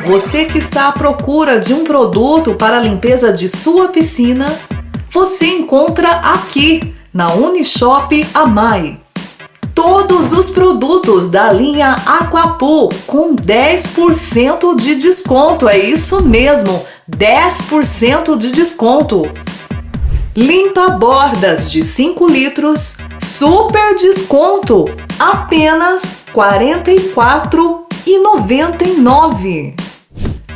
Você que está à procura de um produto para a limpeza de sua piscina, você encontra aqui na Unishop Amai. Todos os produtos da linha Aquapool com 10% de desconto, é isso mesmo, 10% de desconto. Limpa bordas de 5 litros, super desconto, apenas R$ 44,99.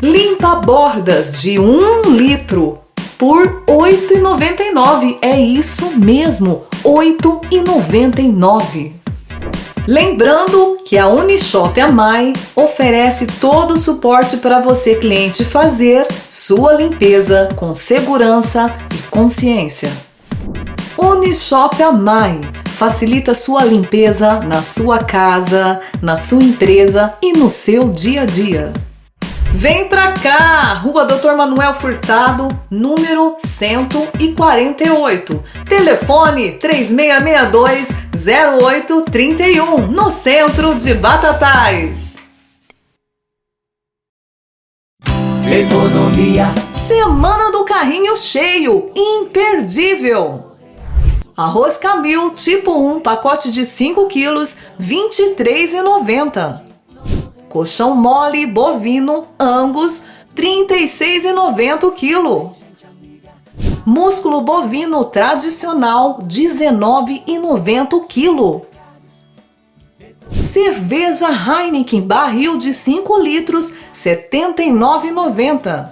Limpa bordas de 1 litro por R$ 8,99, é isso mesmo, R$ 8,99. Lembrando que a Unishop Amai oferece todo o suporte para você, cliente, fazer sua limpeza com segurança e consciência. Unishop Amai facilita sua limpeza na sua casa, na sua empresa e no seu dia a dia. Vem pra cá, Rua Dr. Manuel Furtado, número 148. Telefone 3662-0831, no centro de Batatais. Economia. Semana do Carrinho Cheio, imperdível. Arroz Camil tipo 1, pacote de 5 quilos, R$ 23,90. Colchão mole bovino Angus, R$ 36,90 o quilo. Músculo bovino tradicional, R$ 19,90 o quilo. Cerveja Heineken barril de 5 litros, R$ 79,90.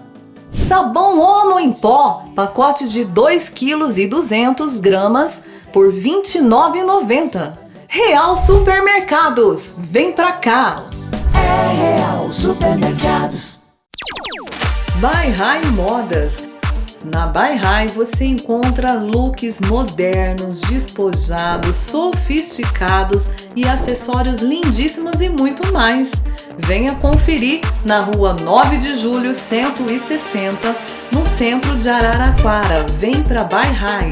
Sabão Omo em pó, pacote de 2,2 kg por R$ 29,90. Real Supermercados, vem pra cá! É Real Supermercados. Buy High Modas. Na Buy High você encontra looks modernos, despojados, sofisticados e acessórios lindíssimos e muito mais. Venha conferir na Rua 9 de Julho 160, no centro de Araraquara. Vem pra Buy High.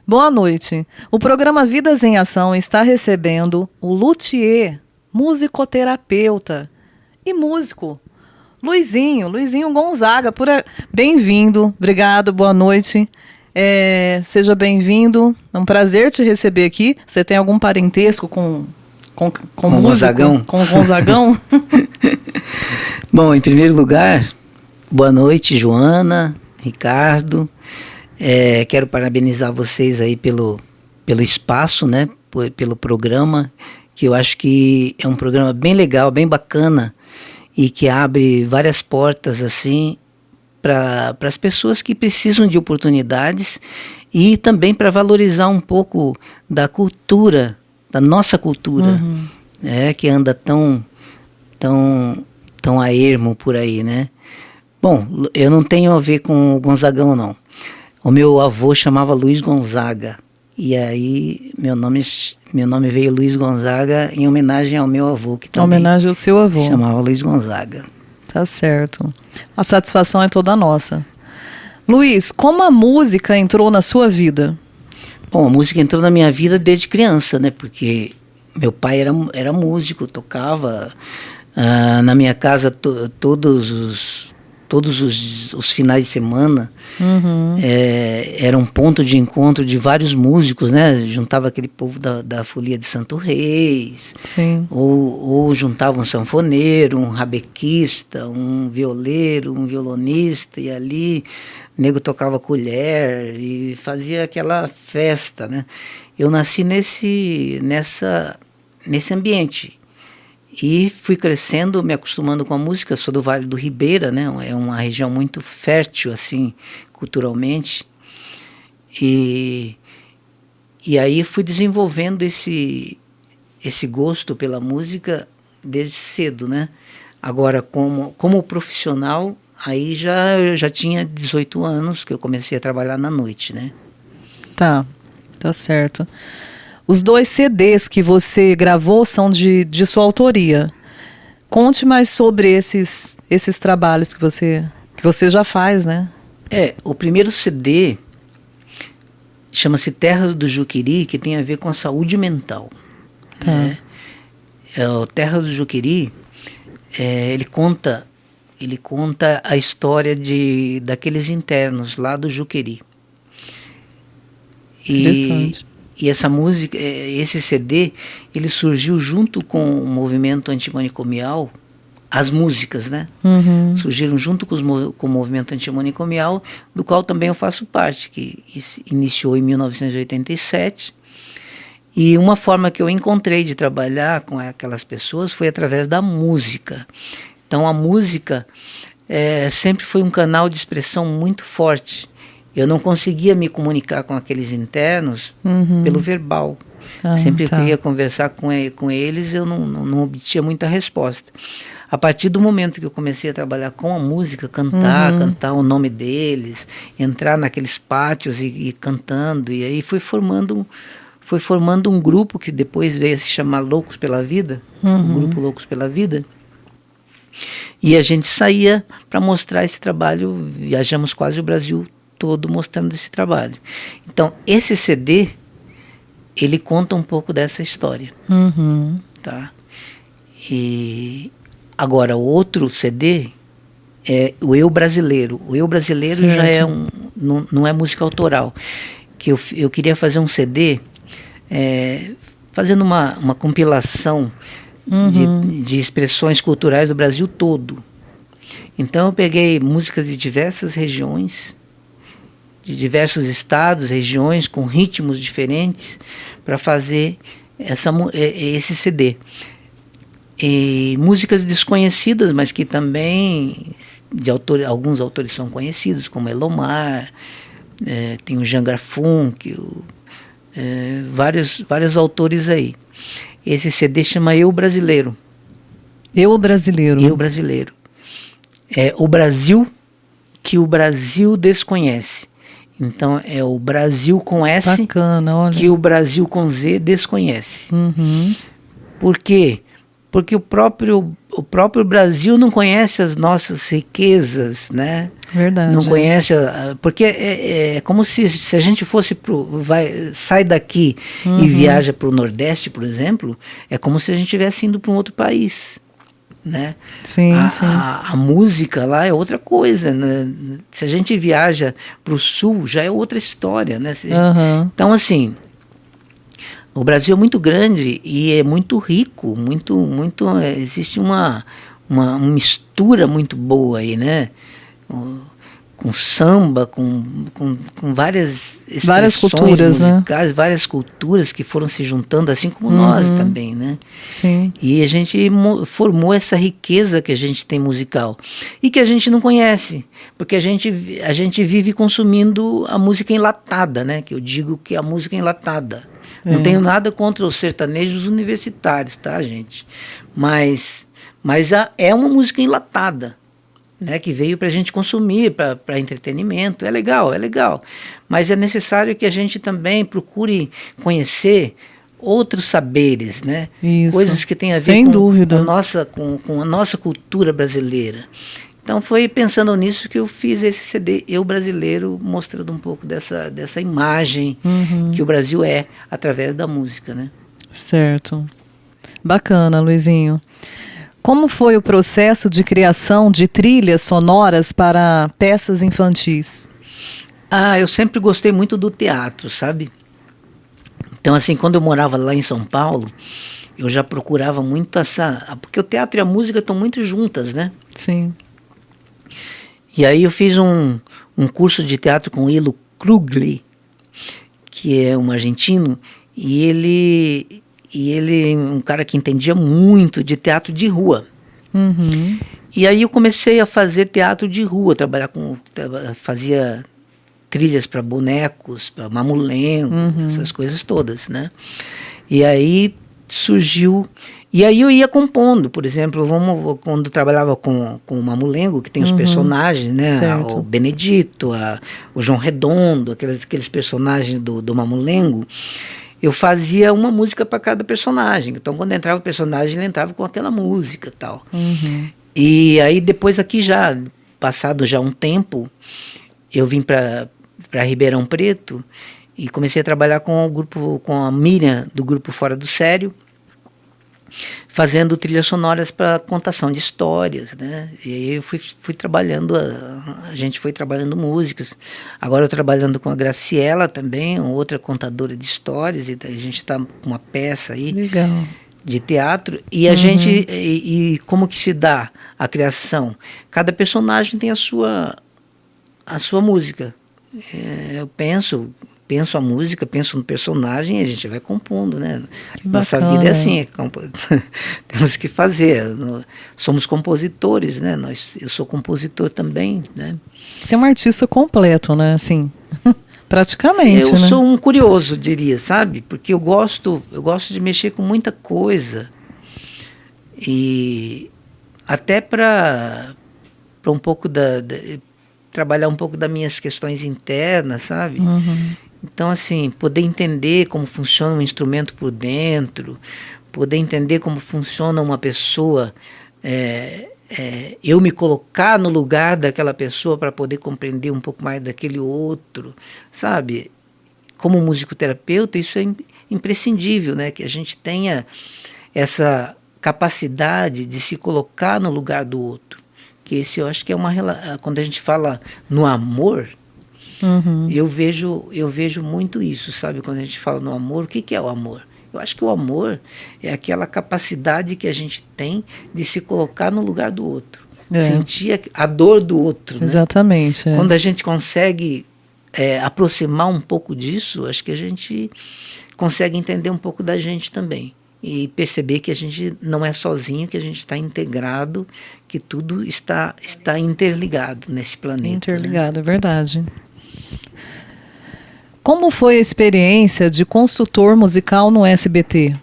Boa noite. O programa Vidas em Ação está recebendo o luthier, musicoterapeuta e músico, Luizinho Gonzaga. Bem-vindo, obrigado, boa noite. Seja bem-vindo, é um prazer te receber aqui. Você tem algum parentesco com músico? Gonzagão? Com o Gonzagão? Bom, em primeiro lugar, boa noite, Joana, Ricardo. Quero parabenizar vocês aí pelo espaço, né? Pelo programa, que eu acho que é um programa bem legal, bem bacana e que abre várias portas assim para as pessoas que precisam de oportunidades e também para valorizar um pouco da cultura, da nossa cultura, que anda tão a ermo por aí, né? Bom, eu não tenho a ver com o Gonzagão, não. O meu avô chamava Luiz Gonzaga, e aí meu nome veio Luiz Gonzaga em homenagem ao meu avô, que também homenagem ao seu avô. Chamava Luiz Gonzaga. Tá certo. A satisfação é toda nossa. Luiz, como a música entrou na sua vida? Bom, a música entrou na minha vida desde criança, né? Porque meu pai era músico, tocava na minha casa todos os finais de semana. Era um ponto de encontro de vários músicos, né? Juntava aquele povo da Folia de Santo Reis. Sim. Ou juntava um sanfoneiro, um rabequista, um violeiro, um violonista, e ali o nego tocava colher e fazia aquela festa, né? Eu nasci nesse ambiente. E fui crescendo, me acostumando com a música. Sou do Vale do Ribeira, né? É uma região muito fértil, assim, culturalmente. E aí fui desenvolvendo esse gosto pela música desde cedo, né? Agora, como profissional, aí eu já tinha 18 anos que eu comecei a trabalhar na noite, né? Tá certo. Os 2 CDs que você gravou são de sua autoria. Conte mais sobre esses trabalhos que você já faz, né? O primeiro CD chama-se Terras do Juqueri, que tem a ver com a saúde mental. Tá. Né? O Terra do Juqueri, ele conta a história daqueles internos lá do Juqueri. Interessante. E essa música, esse CD, ele surgiu junto com o movimento antimanicomial, as músicas, né? Uhum. Surgiram junto com o movimento antimanicomial, do qual também eu faço parte, que iniciou em 1987. E uma forma que eu encontrei de trabalhar com aquelas pessoas foi através da música. Então a música sempre foi um canal de expressão muito forte. Eu não conseguia me comunicar com aqueles internos pelo verbal. Sempre que eu ia conversar com eles, eu não obtinha muita resposta. A partir do momento que eu comecei a trabalhar com a música, cantar o nome deles, entrar naqueles pátios e cantando, e aí foi formando um grupo que depois veio a se chamar Loucos pela Vida, o Grupo Loucos pela Vida. E a gente saía para mostrar esse trabalho, viajamos quase o Brasil todo mostrando esse trabalho. Então, esse CD, ele conta um pouco dessa história. Tá? E agora, o outro CD é o Eu Brasileiro. O Eu Brasileiro certo. Já não é música autoral. Que eu queria fazer um CD fazendo uma compilação de expressões culturais do Brasil todo. Então eu peguei músicas de diversas regiões, de diversos estados, regiões, com ritmos diferentes, para fazer esse CD. E músicas desconhecidas, mas que também alguns autores são conhecidos, como Elomar, tem o Jangar Funk, vários autores aí. Esse CD chama Eu Brasileiro. Eu Brasileiro. Eu Brasileiro. É o Brasil que o Brasil desconhece. Então é o Brasil com S. Bacana, olha. Que o Brasil com Z desconhece. Por quê? Porque o próprio Brasil não conhece as nossas riquezas, né? Verdade. Não conhece, porque é como se a gente fosse sai daqui e viaja para o Nordeste, por exemplo, é como se a gente estivesse indo para um outro país, né? Sim, sim. A música lá é outra coisa, né? Se a gente viaja para o Sul, já é outra história, né? Então, assim, o Brasil é muito grande e é muito rico, existe uma mistura muito boa aí, né? Com samba, com várias culturas, musicais, né? Várias culturas que foram se juntando, assim como nós também, né? Sim. E a gente formou essa riqueza que a gente tem musical e que a gente não conhece, porque a gente vive consumindo a música enlatada, né? Que eu digo que é a música enlatada. Não tenho nada contra os sertanejos universitários, tá, gente? Mas é uma música enlatada, né, que veio para a gente consumir, para entretenimento. É legal. Mas é necessário que a gente também procure conhecer outros saberes, né? Isso. Coisas que têm a ver sem dúvida. Com a nossa cultura brasileira. Então foi pensando nisso que eu fiz esse CD Eu Brasileiro, mostrando um pouco dessa imagem que o Brasil é através da música, né? Certo. Bacana, Luizinho. Como foi o processo de criação de trilhas sonoras para peças infantis? Eu sempre gostei muito do teatro, sabe? Então, assim, quando eu morava lá em São Paulo, eu já procurava muito porque o teatro e a música estão muito juntas, né? Sim. E aí eu fiz um curso de teatro com o Ilo Krugli, que é um argentino, e e ele um cara que entendia muito de teatro de rua. Uhum. E aí eu comecei a fazer teatro de rua, fazia trilhas para bonecos, para mamulengo, essas coisas todas, né? E aí surgiu... E aí eu ia compondo, por exemplo, quando eu trabalhava com o Mamulengo, que tem os personagens, né? Certo. O Benedito, o João Redondo, aqueles personagens do Mamulengo, eu fazia uma música para cada personagem. Então, quando entrava o personagem, ele entrava com aquela música e tal. E aí, depois aqui já, passado já um tempo, eu vim para Ribeirão Preto e comecei a trabalhar com a Miriam, do grupo Fora do Sério, fazendo trilhas sonoras para contação de histórias, né? E aí eu fui trabalhando, a gente foi trabalhando músicas. Agora eu trabalhando com a Graciela também, outra contadora de histórias, e a gente está com uma peça aí. Legal. De teatro, e a gente, e como que se dá a criação? Cada personagem tem a sua música. Eu penso a música, penso no personagem e a gente vai compondo, né? Nossa vida é assim, temos que fazer. Somos compositores, né? Eu sou compositor também, né? Você é um artista completo, né? Assim, praticamente, eu né? sou um curioso, diria, sabe? Porque eu gosto de mexer com muita coisa. E até para um pouco trabalhar um pouco das minhas questões internas, sabe? Então, assim, poder entender como funciona um instrumento por dentro, poder entender como funciona uma pessoa, eu me colocar no lugar daquela pessoa para poder compreender um pouco mais daquele outro, sabe? Como musicoterapeuta, isso é imprescindível, né? Que a gente tenha essa capacidade de se colocar no lugar do outro. Que esse eu acho que é quando a gente fala no amor, eu vejo muito isso, sabe? Quando a gente fala no amor, o que é o amor? Eu acho que o amor é aquela capacidade que a gente tem de se colocar no lugar do outro. Sentir a dor do outro. Exatamente. Né? Quando a gente consegue aproximar um pouco disso, acho que a gente consegue entender um pouco da gente também. E perceber que a gente não é sozinho, que a gente está integrado, que tudo está interligado nesse planeta. Interligado, né? É verdade. Como foi a experiência de consultor musical no SBT?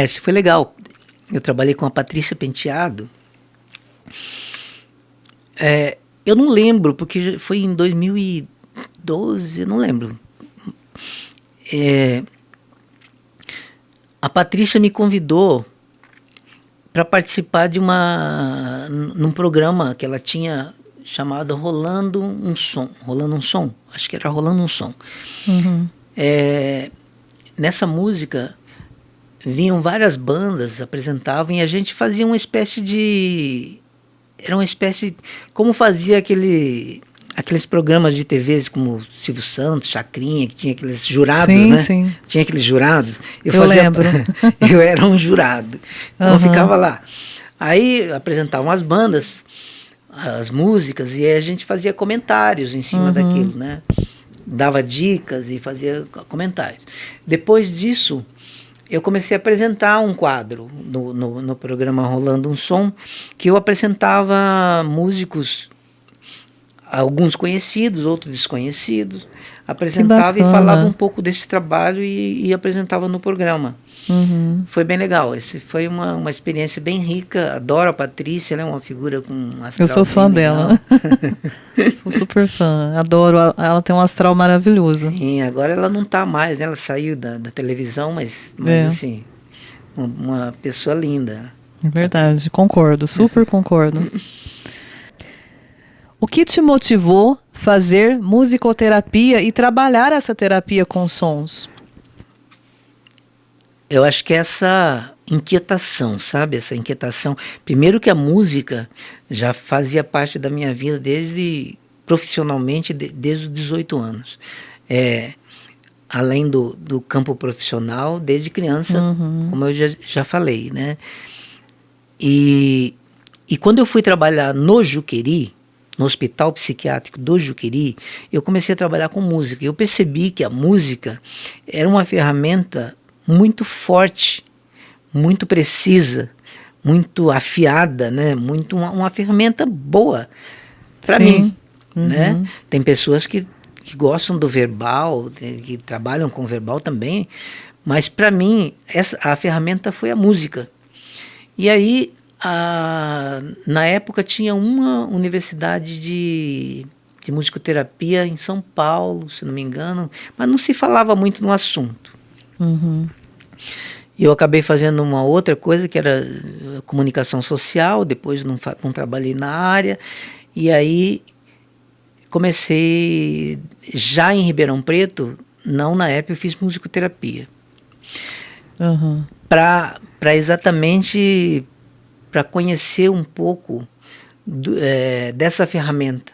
Isso foi legal. Eu trabalhei com a Patrícia Penteado. Eu não lembro, porque foi em 2012, eu não lembro. A Patrícia me convidou para participar num programa que ela tinha chamado Rolando um Som, acho que era Rolando um Som. Nessa música vinham várias bandas, apresentavam, e a gente fazia uma espécie como fazia aqueles programas de TV como Silvio Santos, Chacrinha, que tinha aqueles jurados, sim, né? Sim. Tinha aqueles jurados. Eu lembro. Eu era um jurado. Então eu ficava lá. Aí apresentavam as bandas, as músicas, e aí a gente fazia comentários em cima daquilo, né? Dava dicas e fazia comentários. Depois disso, eu comecei a apresentar um quadro no programa Rolando um Som, que eu apresentava músicos, alguns conhecidos, outros desconhecidos, apresentava e falava um pouco desse trabalho e apresentava no programa. Foi bem legal. Foi uma experiência bem rica. Adoro a Patrícia, ela é uma figura com um astral. Eu sou fã dela. Sou super fã. Adoro. Ela tem um astral maravilhoso. Sim, agora ela não está mais, né? Ela saiu da televisão, mas assim, uma pessoa linda. É verdade, concordo, super concordo. O que te motivou a fazer musicoterapia e trabalhar essa terapia com sons? Eu acho que essa inquietação, sabe? Essa inquietação. Primeiro que a música já fazia parte da minha vida profissionalmente desde os 18 anos. Além do campo profissional, desde criança, como eu já falei, né? E quando eu fui trabalhar no Juqueri, no Hospital Psiquiátrico do Juqueri, eu comecei a trabalhar com música. Eu percebi que a música era uma ferramenta muito forte, muito precisa, muito afiada, né? Muito uma ferramenta boa para mim, né? Tem pessoas que gostam do verbal, que trabalham com verbal também, mas para mim a ferramenta foi a música. E aí, na época tinha uma universidade de musicoterapia em São Paulo, se não me engano, mas não se falava muito no assunto. E eu acabei fazendo uma outra coisa, que era comunicação social, depois não trabalhei na área, e aí comecei, já em Ribeirão Preto, não na época, eu fiz musicoterapia. Para exatamente para conhecer um pouco dessa ferramenta,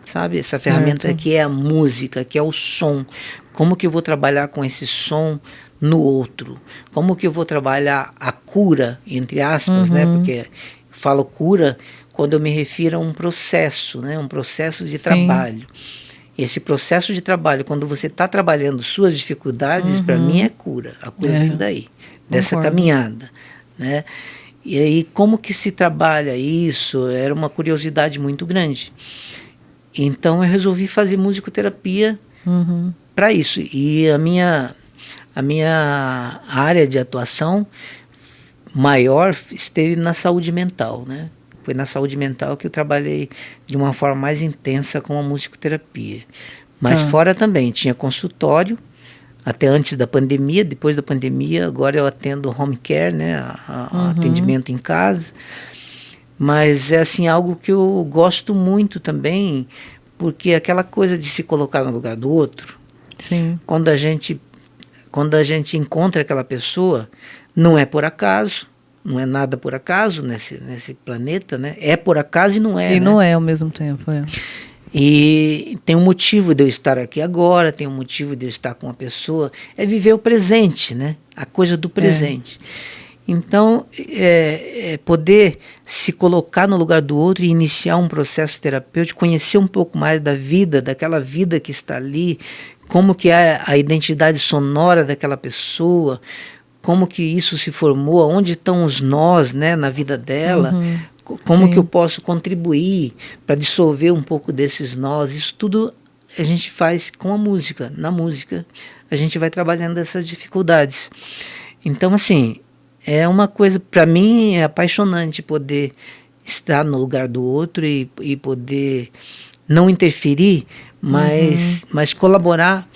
sabe? Essa ferramenta que é a música, que é o som. Como que eu vou trabalhar com esse som no outro? Como que eu vou trabalhar a cura, entre aspas, né? Porque eu falo cura quando eu me refiro a um processo, né? Um processo de trabalho. Esse processo de trabalho, quando você está trabalhando suas dificuldades, para mim é cura. A cura vem daí, dessa caminhada, né? E aí, como que se trabalha isso? Era uma curiosidade muito grande. Então, eu resolvi fazer musicoterapia para isso. E a minha área de atuação maior esteve na saúde mental, né? Foi na saúde mental que eu trabalhei de uma forma mais intensa com a musicoterapia. Mas fora também, tinha consultório, até antes da pandemia, depois da pandemia, agora eu atendo home care, né, atendimento em casa. Mas é assim, algo que eu gosto muito também, porque aquela coisa de se colocar no lugar do outro, quando a gente encontra aquela pessoa, não é por acaso, não é nada por acaso nesse planeta, né? É por acaso e não é, E né? não é ao mesmo tempo, E tem um motivo de eu estar aqui agora, tem um motivo de eu estar com uma pessoa, é viver o presente, né? A coisa do presente. Então, poder se colocar no lugar do outro e iniciar um processo terapêutico, conhecer um pouco mais da vida, daquela vida que está ali, como que é a identidade sonora daquela pessoa, como que isso se formou, onde estão os nós, né, na vida dela, como que eu posso contribuir para dissolver um pouco desses nós. Isso tudo a gente faz com a música. Na música a gente vai trabalhando essas dificuldades. Então, assim, é uma coisa, para mim, é apaixonante poder estar no lugar do outro e poder não interferir, mas colaborar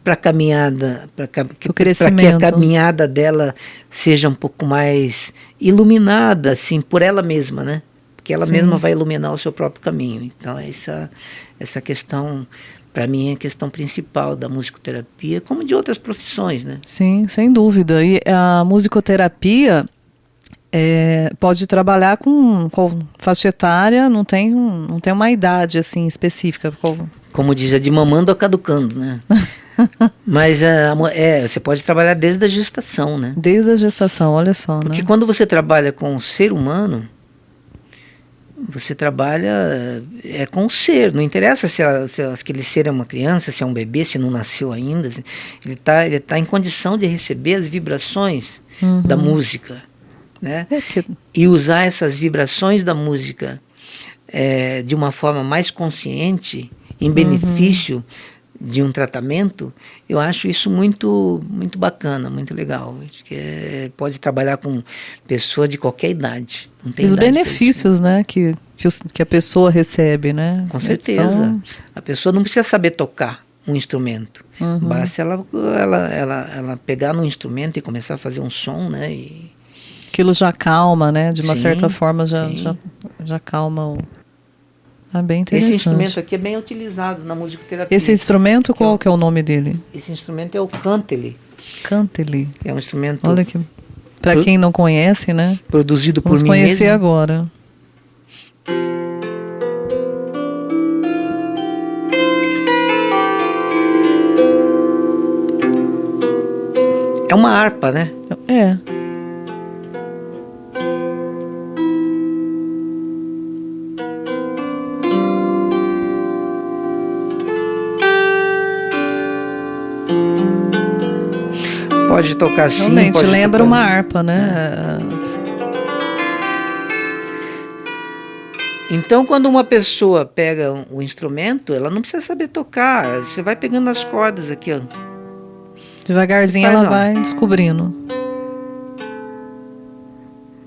para a caminhada, para que a caminhada dela seja um pouco mais iluminada, assim, por ela mesma, né? Porque ela mesma vai iluminar o seu próprio caminho. Então, essa questão, para mim, é a questão principal da musicoterapia, como de outras profissões, né? Sim, sem dúvida. E a musicoterapia pode trabalhar com faixa etária, não tem uma idade assim específica. Como diz, é de mamando a caducando, né? Mas você pode trabalhar desde a gestação, né? Desde a gestação, olha só. Porque né? quando você trabalha com o ser humano, você trabalha com o ser. Não interessa se aquele ser é uma criança, se é um bebê, se não nasceu ainda. Ele tá em condição de receber as vibrações da música, né? E usar essas vibrações da música de uma forma mais consciente, em benefício de um tratamento, eu acho isso muito, muito bacana, muito legal. Acho que pode trabalhar com pessoa de qualquer idade. Não tem Os idade benefícios, né, que a pessoa recebe, né? Com certeza. A pessoa não precisa saber tocar um instrumento. Basta ela pegar no instrumento e começar a fazer um som, né? Aquilo já calma, né? De uma certa forma já calma bem interessante. Esse instrumento aqui é bem utilizado na musicoterapia. Esse instrumento, qual que é o nome dele? Esse instrumento é o cântele. Cântele. É um instrumento... Olha que... Para quem não conhece, né? Produzido por mim mesmo. Vamos conhecer agora. É uma harpa, né? É. pode tocar assim, Realmente, pode lembra tocar... uma harpa, né? Então, quando uma pessoa pega um instrumento, ela não precisa saber tocar. Você vai pegando as cordas aqui, ó. Devagarzinho Você faz, ela ó. vai descobrindo.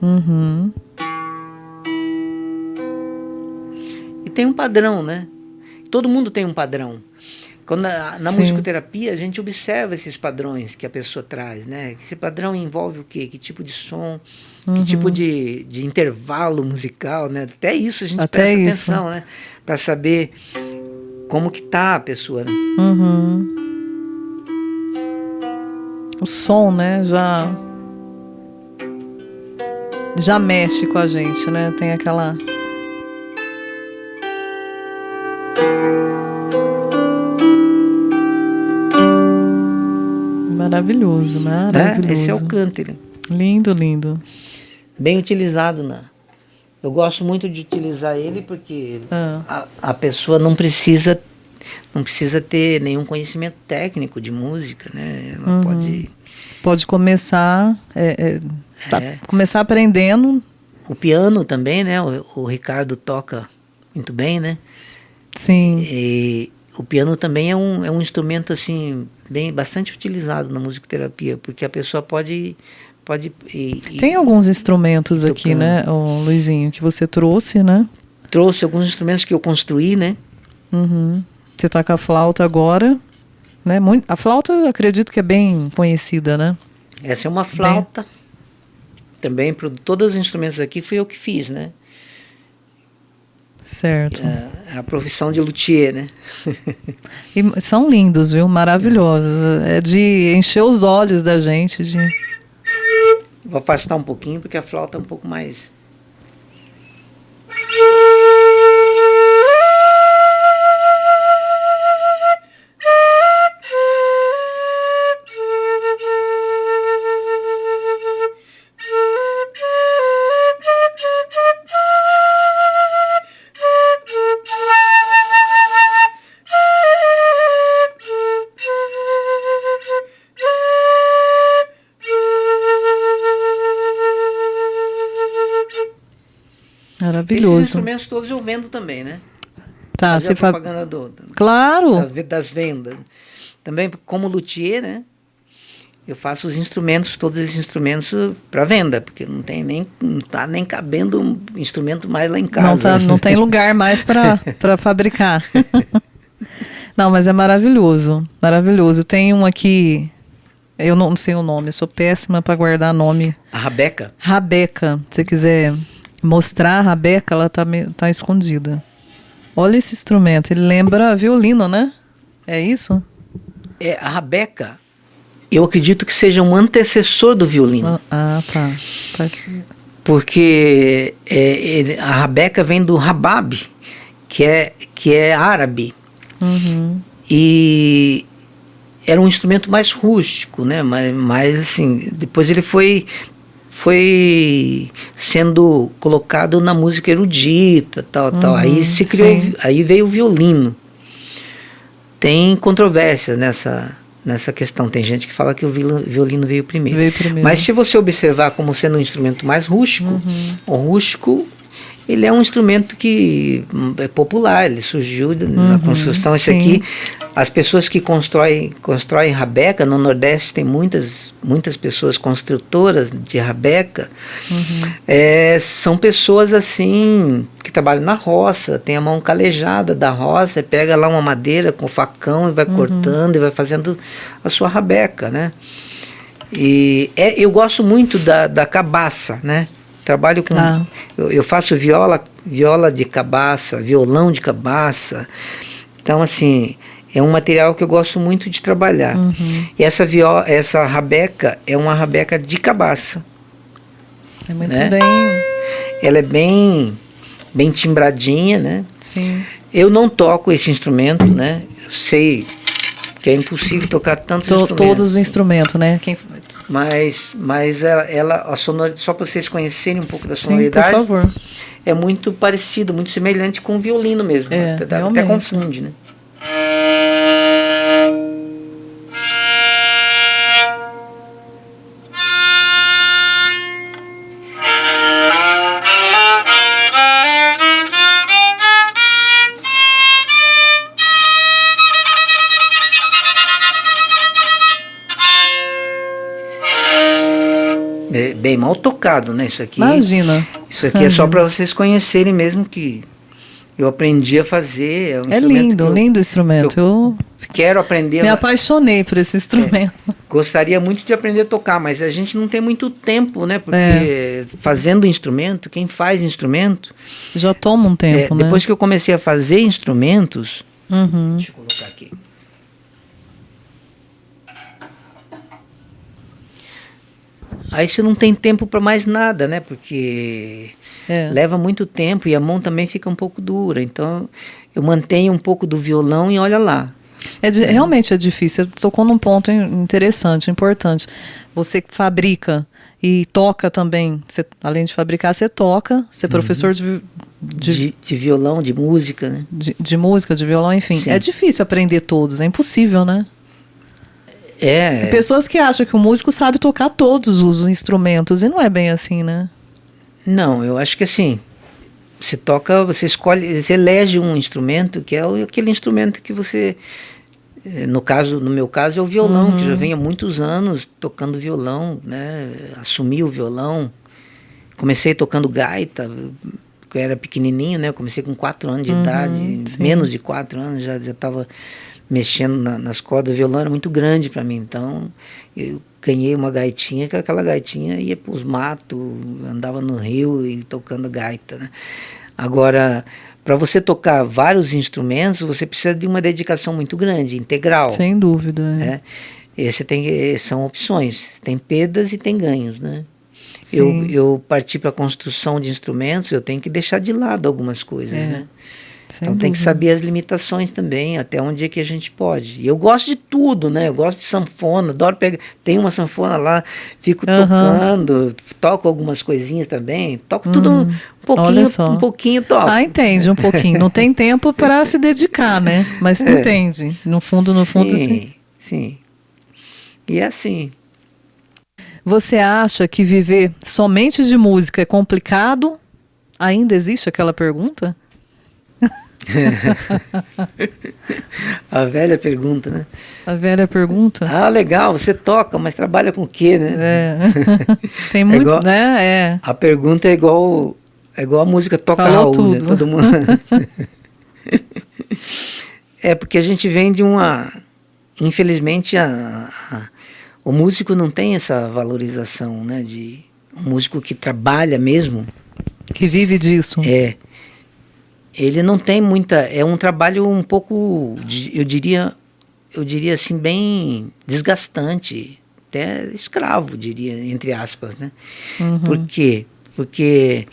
Uhum. E tem um padrão, né? Todo mundo tem um padrão. Quando na Sim. musicoterapia, a gente observa esses padrões que a pessoa traz, né? Esse padrão envolve o quê? Que tipo de som, que tipo de intervalo musical, né? Até isso a gente Até presta isso. atenção, né? Para saber como que tá a pessoa, né? Uhum. O som, né? Já mexe com a gente, né? Tem aquela... Maravilhoso, maravilhoso. Esse é o cântaro. Lindo, lindo. Bem utilizado, né? Eu gosto muito de utilizar ele porque a pessoa não precisa ter nenhum conhecimento técnico de música, né? Ela Pode começar, começar aprendendo. O piano também, né? O Ricardo toca muito bem, né? Sim. E o piano também é um instrumento assim bastante utilizado na musicoterapia, porque a pessoa pode Tem alguns instrumentos aqui, tocando. né, o Luizinho, que você trouxe, né? Trouxe alguns instrumentos que eu construí, né? Uhum. Você tá com a flauta agora, né? A flauta eu acredito que é bem conhecida, né? Essa é uma flauta. Também todos os instrumentos aqui fui eu que fiz, né? Certo. A profissão de luthier, né? E são lindos, viu? Maravilhosos. É de encher os olhos da gente. Vou afastar um pouquinho porque a flauta é um pouco mais... Maravilhoso. Esses instrumentos todos eu vendo também, né? Tá, Fazer você a propaganda Claro! das vendas. Também como luthier, né? Eu faço os instrumentos, todos esses instrumentos para venda, porque não tá nem cabendo um instrumento mais lá em casa. Não tem lugar mais para fabricar. Não, mas é maravilhoso, maravilhoso. Tem um aqui, eu não sei o nome, eu sou péssima para guardar nome. A rabeca? Rabeca, se você quiser mostrar a rabeca, ela tá escondida. Olha esse instrumento, ele lembra violino, né? É isso? A rabeca, eu acredito que seja um antecessor do violino. Ah, tá. Porque a rabeca vem do rabab, que é árabe. Uhum. E era um instrumento mais rústico, né? Mas assim, depois ele foi sendo colocado na música erudita, tal. Aí se criou, aí veio o violino. Tem controvérsia nessa questão. Tem gente que fala que o violino veio primeiro. Mas se você observar como sendo um instrumento mais rústico, o rústico, ele é um instrumento que é popular, ele surgiu na construção. Esse aqui, as pessoas que constroem rabeca, no Nordeste tem muitas pessoas construtoras de rabeca, são pessoas assim, que trabalham na roça, tem a mão calejada da roça, pega lá uma madeira com facão e vai cortando e vai fazendo a sua rabeca, né? E eu gosto muito da cabaça, né? Trabalho com... Eu faço viola de cabaça, violão de cabaça. Então, assim, é um material que eu gosto muito de trabalhar. E essa rabeca é uma rabeca de cabaça. É muito né? bem... Ela é bem timbradinha, né? Sim. Eu não toco esse instrumento, né? Eu sei que é impossível tocar tantos instrumentos. Todos os instrumentos, né? Mas a sonoridade, só para vocês conhecerem um pouco da sonoridade, por favor. É muito parecido, muito semelhante com o violino mesmo. Até confunde, né? É bem mal tocado, né? Imagina. Isso aqui é só para vocês conhecerem mesmo que eu aprendi a fazer. É um É instrumento lindo, que lindo instrumento. Eu quero aprender. me apaixonei por esse instrumento. Gostaria muito de aprender a tocar, mas a gente não tem muito tempo, né? Porque fazendo instrumento, quem faz instrumento... Já toma um tempo, né? Depois que eu comecei a fazer instrumentos... Deixa eu colocar aqui. Aí você não tem tempo para mais nada, né? Porque leva muito tempo e a mão também fica um pouco dura. Então eu mantenho um pouco do violão e olha lá. Realmente é difícil. Você tocou num ponto interessante, importante. Você fabrica e toca também. Além de fabricar, você toca. Você é professor de violão, de música, né? De música, de violão, enfim. Sim. É difícil aprender todos. É impossível, né? Tem pessoas que acham que o músico sabe tocar todos os instrumentos. E não é bem assim, né? Não, eu acho que assim... Você toca, você elege um instrumento que é aquele instrumento que você... No meu caso é o violão, que já vem há muitos anos tocando violão, né? Assumi o violão. Comecei tocando gaita, eu era pequenininho, né? Eu comecei com 4 anos de idade, sim. menos de 4 anos, já estava mexendo nas cordas. O violão era muito grande para mim, então eu ganhei uma gaitinha, que aquela gaitinha ia para os matos, andava no rio e tocando gaita, né? Agora, para você tocar vários instrumentos, você precisa de uma dedicação muito grande, integral. Sem dúvida. São opções, tem perdas e tem ganhos, né? Eu parti para a construção de instrumentos, eu tenho que deixar de lado algumas coisas, né? Então tem que saber as limitações também, até onde é que a gente pode. E eu gosto de tudo, né? Eu gosto de sanfona, adoro pegar. Tem uma sanfona lá, fico tocando, toco algumas coisinhas também, toco tudo um pouquinho toco. Entende um pouquinho. Não tem tempo para se dedicar, né? Mas entende. No fundo, sim. Sim. E é assim. Você acha que viver somente de música é complicado? Ainda existe aquela pergunta? A velha pergunta, né? A velha pergunta. Legal, você toca, mas trabalha com o quê, né? Tem muitos, né? A pergunta é igual a música Toca Falou Raul, tudo. né? Todo mundo. Porque a gente vem de uma... Infelizmente, o músico não tem essa valorização, né? De um músico que trabalha mesmo. Que vive disso. Ele não tem muita... É um trabalho um pouco, eu diria assim, bem desgastante. Até escravo, diria, entre aspas, né? Por quê? Porque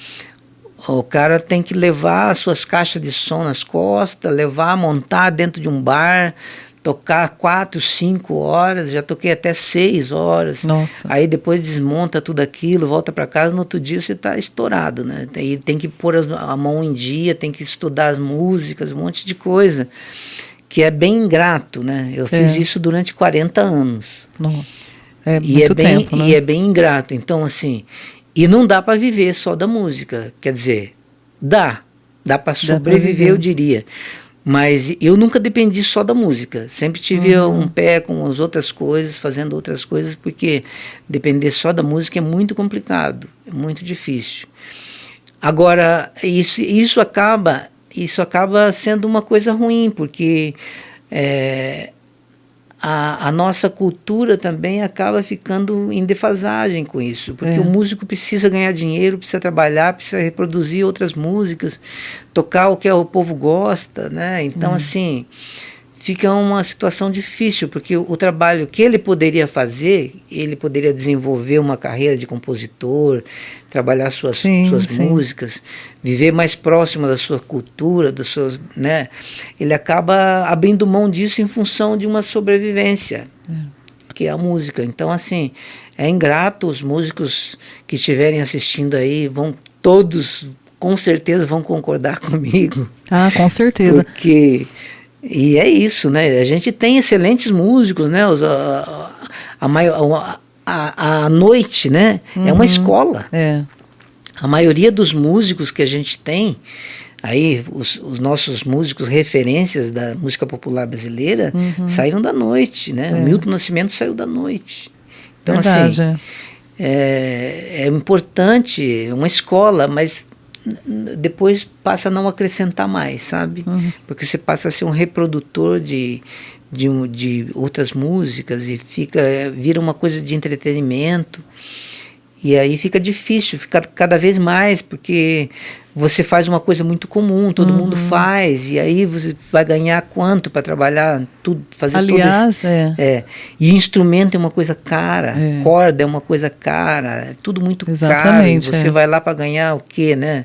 o cara tem que levar as suas caixas de som nas costas, montar dentro de um bar, tocar 4, 5 horas, já toquei até 6 horas. Nossa. Aí depois desmonta tudo aquilo, volta para casa, no outro dia você está estourado, né? Aí tem que pôr a mão em dia, tem que estudar as músicas, um monte de coisa, que é bem ingrato, né? Eu fiz isso durante 40 anos. Nossa, muito tempo, né? E é bem ingrato, então assim, e não dá para viver só da música, quer dizer, dá para sobreviver, eu diria. Mas eu nunca dependi só da música. Sempre tive um pé com as outras coisas, fazendo outras coisas, porque depender só da música é muito complicado, é muito difícil. Agora, isso acaba sendo uma coisa ruim, porque a nossa cultura também acaba ficando em defasagem com isso, porque o músico precisa ganhar dinheiro, precisa trabalhar, precisa reproduzir outras músicas, tocar o que o povo gosta, né? Então, assim, fica uma situação difícil, porque o trabalho que ele poderia fazer, ele poderia desenvolver uma carreira de compositor, trabalhar suas músicas, viver mais próximo da sua cultura, das suas, né? Ele acaba abrindo mão disso em função de uma sobrevivência, que é a música. Então, assim, é ingrato. Os músicos que estiverem assistindo aí todos, com certeza, vão concordar comigo. Com certeza. E é isso, né? A gente tem excelentes músicos, né? A noite, né? É uma escola. A maioria dos músicos que a gente tem, aí os nossos músicos referências da música popular brasileira, saíram da noite, né? O Milton Nascimento saiu da noite. Então, verdade. assim, é importante, uma escola, mas depois passa a não acrescentar mais, sabe? Porque você passa a ser um reprodutor de outras músicas e vira uma coisa de entretenimento. E aí fica difícil, fica cada vez mais, porque você faz uma coisa muito comum, todo mundo faz, e aí você vai ganhar quanto para trabalhar tudo, fazer tudo isso. E instrumento é uma coisa cara, corda é uma coisa cara, é tudo muito caro. E você vai lá para ganhar o quê, né?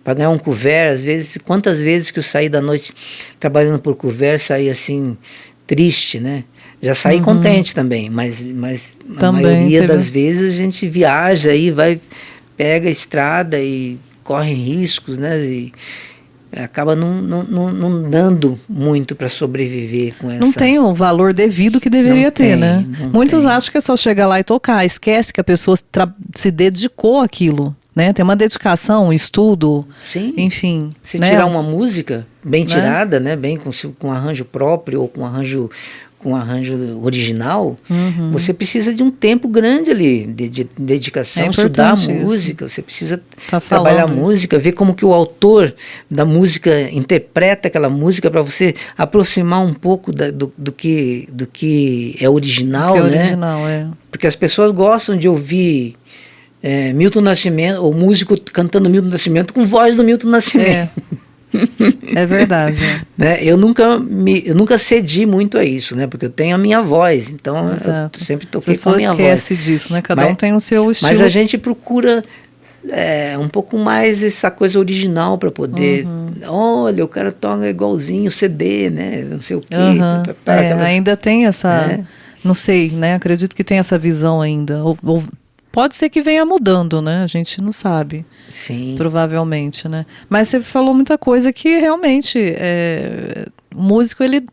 Para ganhar um couvert, às vezes, quantas vezes que eu saí da noite trabalhando por couvert, saí assim, triste, né? Já saí contente também, mas a maioria das vezes a gente viaja aí, pega a estrada e corre riscos, né? E acaba não dando muito para sobreviver com essa... Não tem o valor devido que deveria ter, né? Muitos acham que é só chegar lá e tocar, esquece que a pessoa se dedicou àquilo, né? Tem uma dedicação, um estudo, enfim. Se tirar uma música bem tirada, né? Bem com arranjo próprio ou com arranjo original, você precisa de um tempo grande ali de dedicação, estudar a música, você precisa trabalhar a música, ver como que o autor da música interpreta aquela música para você aproximar um pouco do que é original, né? Porque as pessoas gostam de ouvir Milton Nascimento, ou músico cantando Milton Nascimento com voz do Milton Nascimento. É verdade. Né? Eu nunca cedi muito a isso, né? Porque eu tenho a minha voz, então eu sempre toquei com a minha voz. Esquece disso, né? Cada um tem o seu estilo. Mas a gente procura um pouco mais essa coisa original para poder... Olha, o cara toca igualzinho CD, né? Não sei o quê. Ainda tem essa... Não sei, né? Acredito que tem essa visão ainda. Ou pode ser que venha mudando, né? A gente não sabe. Sim. Provavelmente, né? Mas você falou muita coisa que realmente o músico, ele...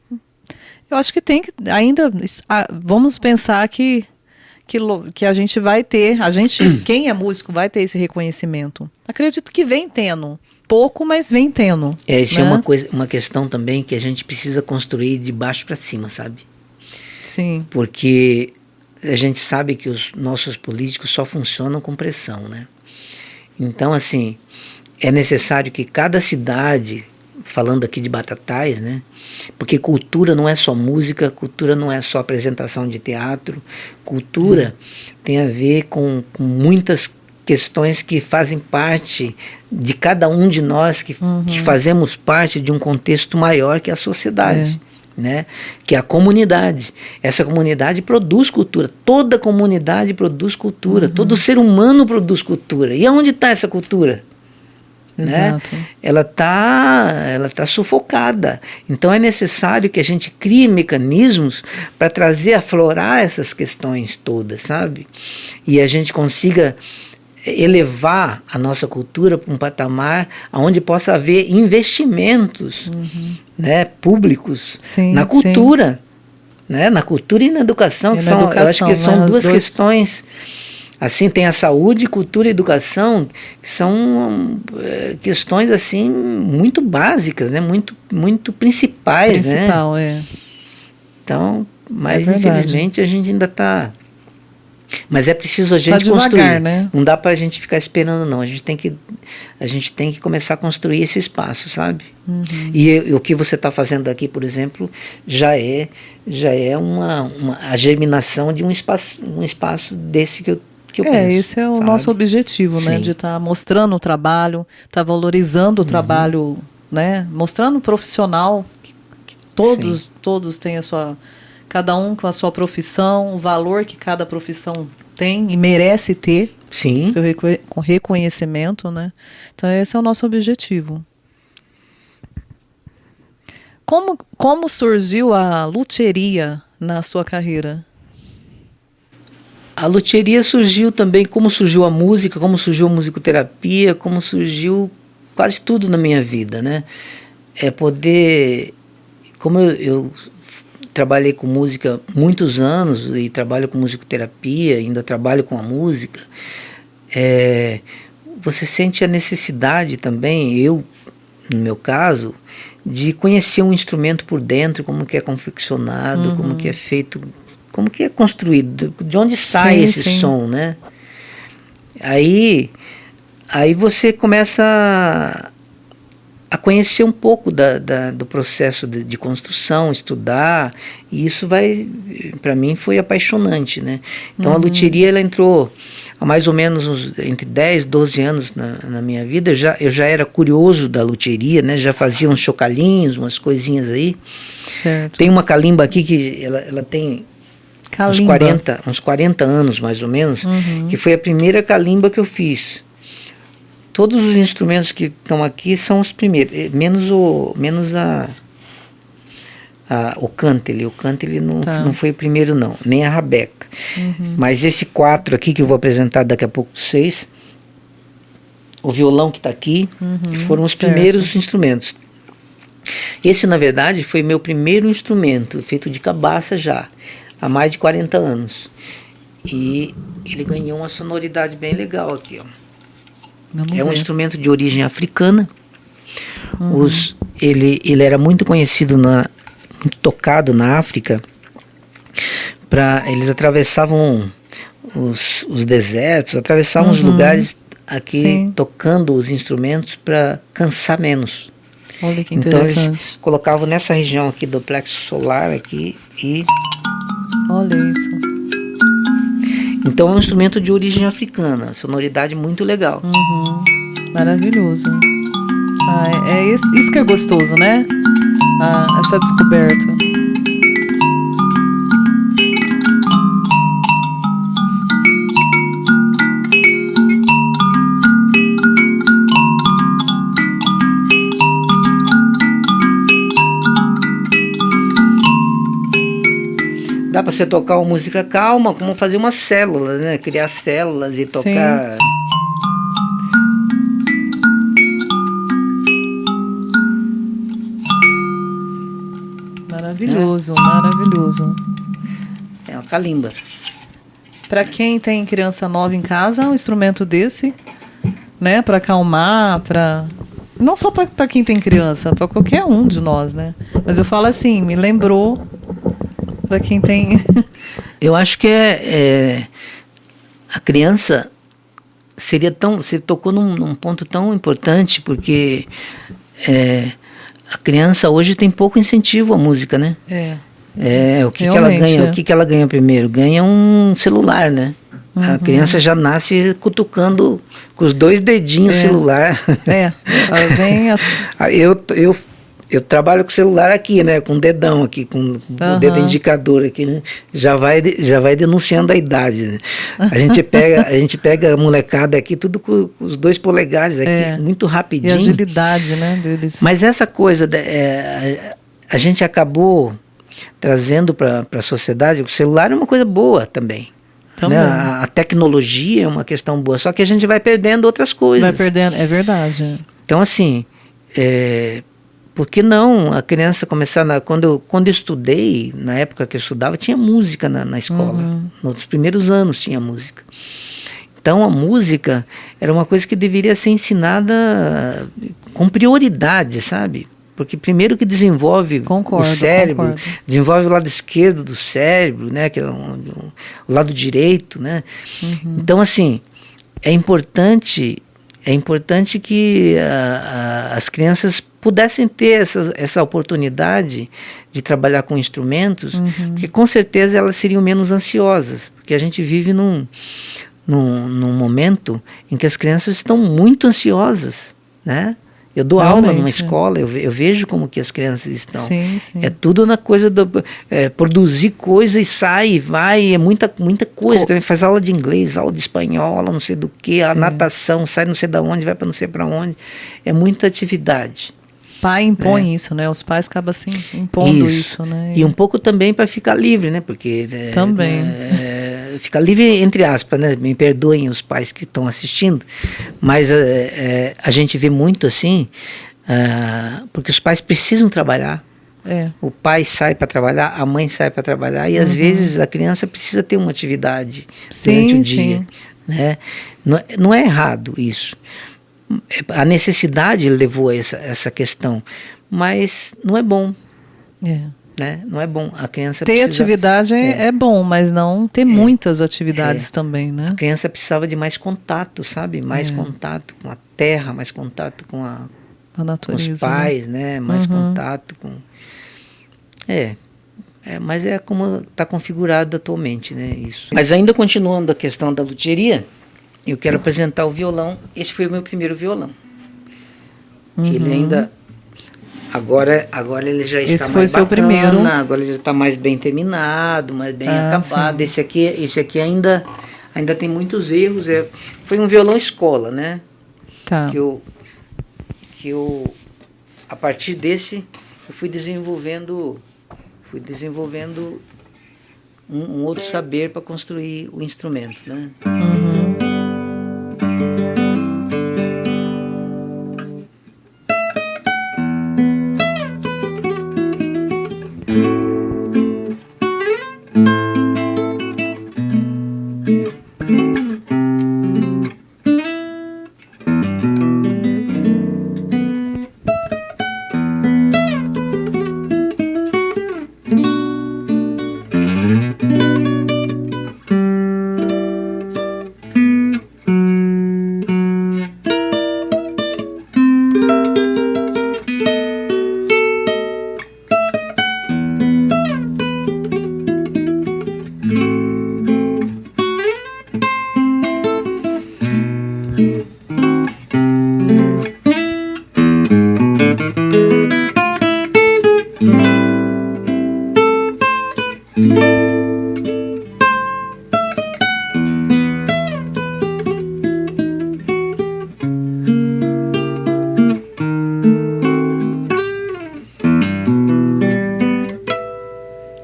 Eu acho que tem que ainda... Vamos pensar que a gente vai ter... quem é músico vai ter esse reconhecimento. Acredito que vem tendo. Pouco, mas vem tendo. Isso é uma questão também que a gente precisa construir de baixo para cima, sabe? Sim. Porque... a gente sabe que os nossos políticos só funcionam com pressão, né? Então, assim, é necessário que cada cidade, falando aqui de Batatais, né? Porque cultura não é só música, cultura não é só apresentação de teatro, cultura tem a ver com muitas questões que fazem parte de cada um de nós, que fazemos parte de um contexto maior que a sociedade. Né? Que é a comunidade. Essa comunidade produz cultura. Toda comunidade produz cultura. Todo ser humano produz cultura. E aonde está essa cultura? Exato. Né? Ela tá sufocada. Então é necessário que a gente crie mecanismos para aflorar essas questões todas, sabe? E a gente consiga elevar a nossa cultura para um patamar onde possa haver investimentos, né, públicos na cultura, né, na cultura e na educação, eu acho que são duas questões. Assim, tem a saúde, cultura e educação, que são questões assim muito básicas, né, muito principais, né? Então, mas infelizmente a gente ainda está... Mas é preciso a gente construir, né? Não dá para a gente ficar esperando, não. A gente tem que começar a construir esse espaço, sabe? E o que você está fazendo aqui, por exemplo, já é a germinação de um espaço desse que eu penso. Esse é o nosso objetivo, né? De estar mostrando o trabalho, estar valorizando o trabalho, né? Mostrando o profissional, que todos têm a sua... Cada um com a sua profissão, o valor que cada profissão tem e merece ter. Sim. Com reconhecimento, né? Então esse é o nosso objetivo. Como surgiu a luthieria na sua carreira? A luthieria surgiu também, como surgiu a música, como surgiu a musicoterapia, como surgiu quase tudo na minha vida, né? Como eu trabalhei com música muitos anos e trabalho com musicoterapia, ainda trabalho com a música, você sente a necessidade também, no meu caso, de conhecer um instrumento por dentro, como que é confeccionado, como que é feito, como que é construído, de onde sai esse som, né? aí você começa a conhecer um pouco do processo de construção, estudar, e isso para mim foi apaixonante, né? Então a luthieria, ela entrou há mais ou menos entre 10, 12 anos na minha vida. Eu já era curioso da luthieria, né? Já fazia uns chocalhinhos, umas coisinhas aí. Certo. Tem uma calimba aqui que ela tem uns 40 anos mais ou menos, que foi a primeira calimba que eu fiz. Todos os instrumentos que estão aqui são os primeiros, menos o cântele. O cântele não foi o primeiro, não, nem a rabeca. Mas esse 4 aqui que eu vou apresentar daqui a pouco para vocês, o violão que está aqui, foram os primeiros instrumentos. Esse, na verdade, foi meu primeiro instrumento, feito de cabaça já, há mais de 40 anos. E ele ganhou uma sonoridade bem legal aqui, ó. Um instrumento de origem africana. Ele era muito conhecido, muito tocado na África. Eles atravessavam os desertos, atravessavam os lugares aqui tocando os instrumentos para cansar menos. Olha que então interessante. Eles colocavam nessa região aqui do plexo solar aqui e... Olha isso. Então é um instrumento de origem africana, sonoridade muito legal. Maravilhoso. Isso que é gostoso, né? Essa descoberta. Dá para você tocar uma música calma, como fazer uma célula, né? Criar células e tocar. Maravilhoso, maravilhoso. É uma calimba. Para quem tem criança nova em casa, um instrumento desse, né? Para acalmar, não só para quem tem criança, para qualquer um de nós, né? Mas eu falo assim, me lembrou para quem tem. Eu acho que a criança você tocou num ponto tão importante, porque a criança hoje tem pouco incentivo à música, né? O que ela ganha? O que ela ganha primeiro? Ganha um celular, né? A criança já nasce cutucando com os 2 dedinhos o celular. Eu trabalho com o celular aqui, né? Com o dedão aqui, com o dedo indicador aqui, né? Já vai denunciando a idade, né? A gente pega a molecada aqui, tudo com os 2 polegares aqui, muito rapidinho. E a agilidade, né, deles. Mas essa coisa, a gente acabou trazendo para a sociedade, o celular é uma coisa boa também. Né? A tecnologia é uma questão boa, só que a gente vai perdendo outras coisas. Vai perdendo, é verdade. Então, assim, por que não a criança começar... Quando eu estudei, na época que eu estudava, tinha música na escola. Nos primeiros anos tinha música. Então, a música era uma coisa que deveria ser ensinada com prioridade, sabe? Porque primeiro que desenvolve o cérebro, desenvolve o lado esquerdo do cérebro, né? Que é o lado direito, né? Então, assim, é importante que as crianças pudessem ter essa oportunidade de trabalhar com instrumentos, porque com certeza elas seriam menos ansiosas, porque a gente vive num momento em que as crianças estão muito ansiosas, né? Eu dou aula numa escola, eu vejo como que as crianças estão. Sim. É tudo na coisa do produzir coisa e sai e vai, é muita coisa. Também faz aula de inglês, aula de espanhol, aula não sei do que, a natação, sai não sei da onde, vai para não sei para onde. É muita atividade. Pai impõe isso, né? Os pais acabam assim impondo isso, né? E um pouco também para ficar livre, né? Porque também ficar livre entre aspas, né? Me perdoem os pais que estão assistindo, mas a gente vê muito assim, porque os pais precisam trabalhar. O pai sai para trabalhar, a mãe sai para trabalhar e às vezes a criança precisa ter uma atividade durante o dia, né? Não é errado isso. A necessidade levou a essa questão, mas não é bom. né? Não é bom. A criança ter atividade é bom, mas não ter muitas atividades também, né? A criança precisava de mais contato, sabe? Mais contato com a terra, mais contato com a natureza, com os pais, né? Mais contato com... mas é como está configurado atualmente, né? Isso. Mas ainda continuando a questão da luthieria, eu quero apresentar o violão. Esse foi o meu primeiro violão. Ele ainda... Agora ele já está mais bacana, primeiro. Agora ele já está mais bem terminado, mais bem acabado. Sim. Esse aqui ainda tem muitos erros. Foi um violão escola, né? Tá. Que eu a partir desse eu fui desenvolvendo um outro saber para construir o instrumento, né?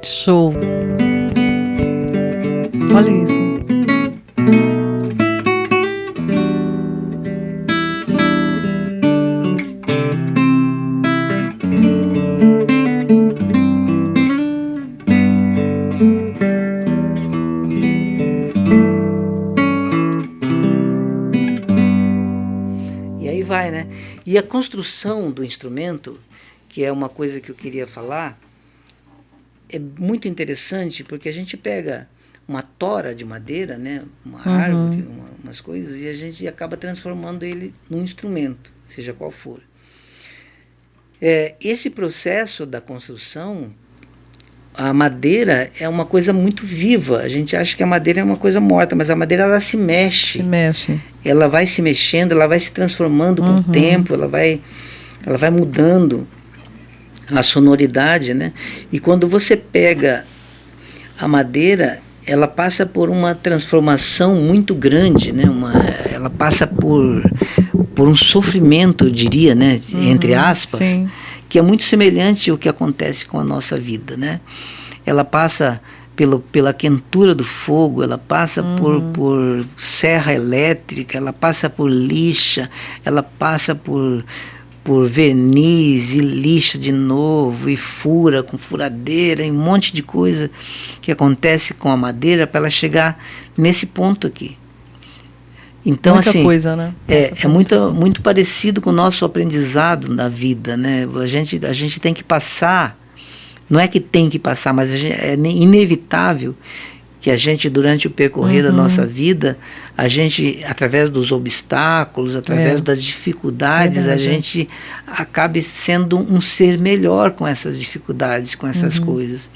Show. Olha isso. E aí vai, né? E a construção do instrumento, que é uma coisa que eu queria falar, é muito interessante, porque a gente pega uma tora de madeira, né, uma árvore, umas coisas, e a gente acaba transformando ele num instrumento, seja qual for. Esse processo da construção, a madeira é uma coisa muito viva. A gente acha que a madeira é uma coisa morta, mas a madeira ela se mexe. Se mexe. Ela vai se mexendo, ela vai se transformando com o tempo, ela vai mudando a sonoridade, né? E quando você pega a madeira, ela passa por uma transformação muito grande, né? Ela passa por um sofrimento, eu diria, né? Entre aspas, sim. Que é muito semelhante ao que acontece com a nossa vida, né? Ela passa pela quentura do fogo, ela passa por serra elétrica, ela passa por lixa, ela passa por verniz e lixa de novo, e fura com furadeira, e um monte de coisa que acontece com a madeira para ela chegar nesse ponto aqui. Então, muita assim, coisa, né? é muito parecido com o nosso aprendizado na vida, né? A gente tem que passar, não é que tem que passar, mas é inevitável que a gente, durante o percorrer da nossa vida, a gente, através dos obstáculos, através das dificuldades, a gente acabe sendo um ser melhor com essas dificuldades, com essas coisas.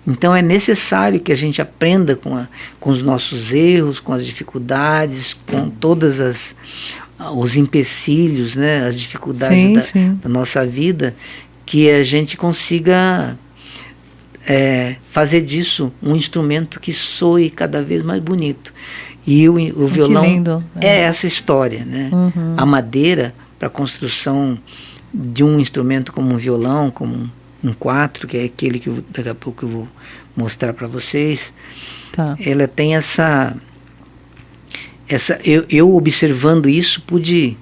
Então é necessário que a gente aprenda com os nossos erros, com as dificuldades, com todas os empecilhos, né, as dificuldades da nossa vida, que a gente consiga fazer disso um instrumento que soe cada vez mais bonito. E o violão é essa história, né? A madeira para a construção de um instrumento como um violão, como um 4, que é aquele que daqui a pouco eu vou mostrar para vocês. Tá. Ela tem eu observando isso pude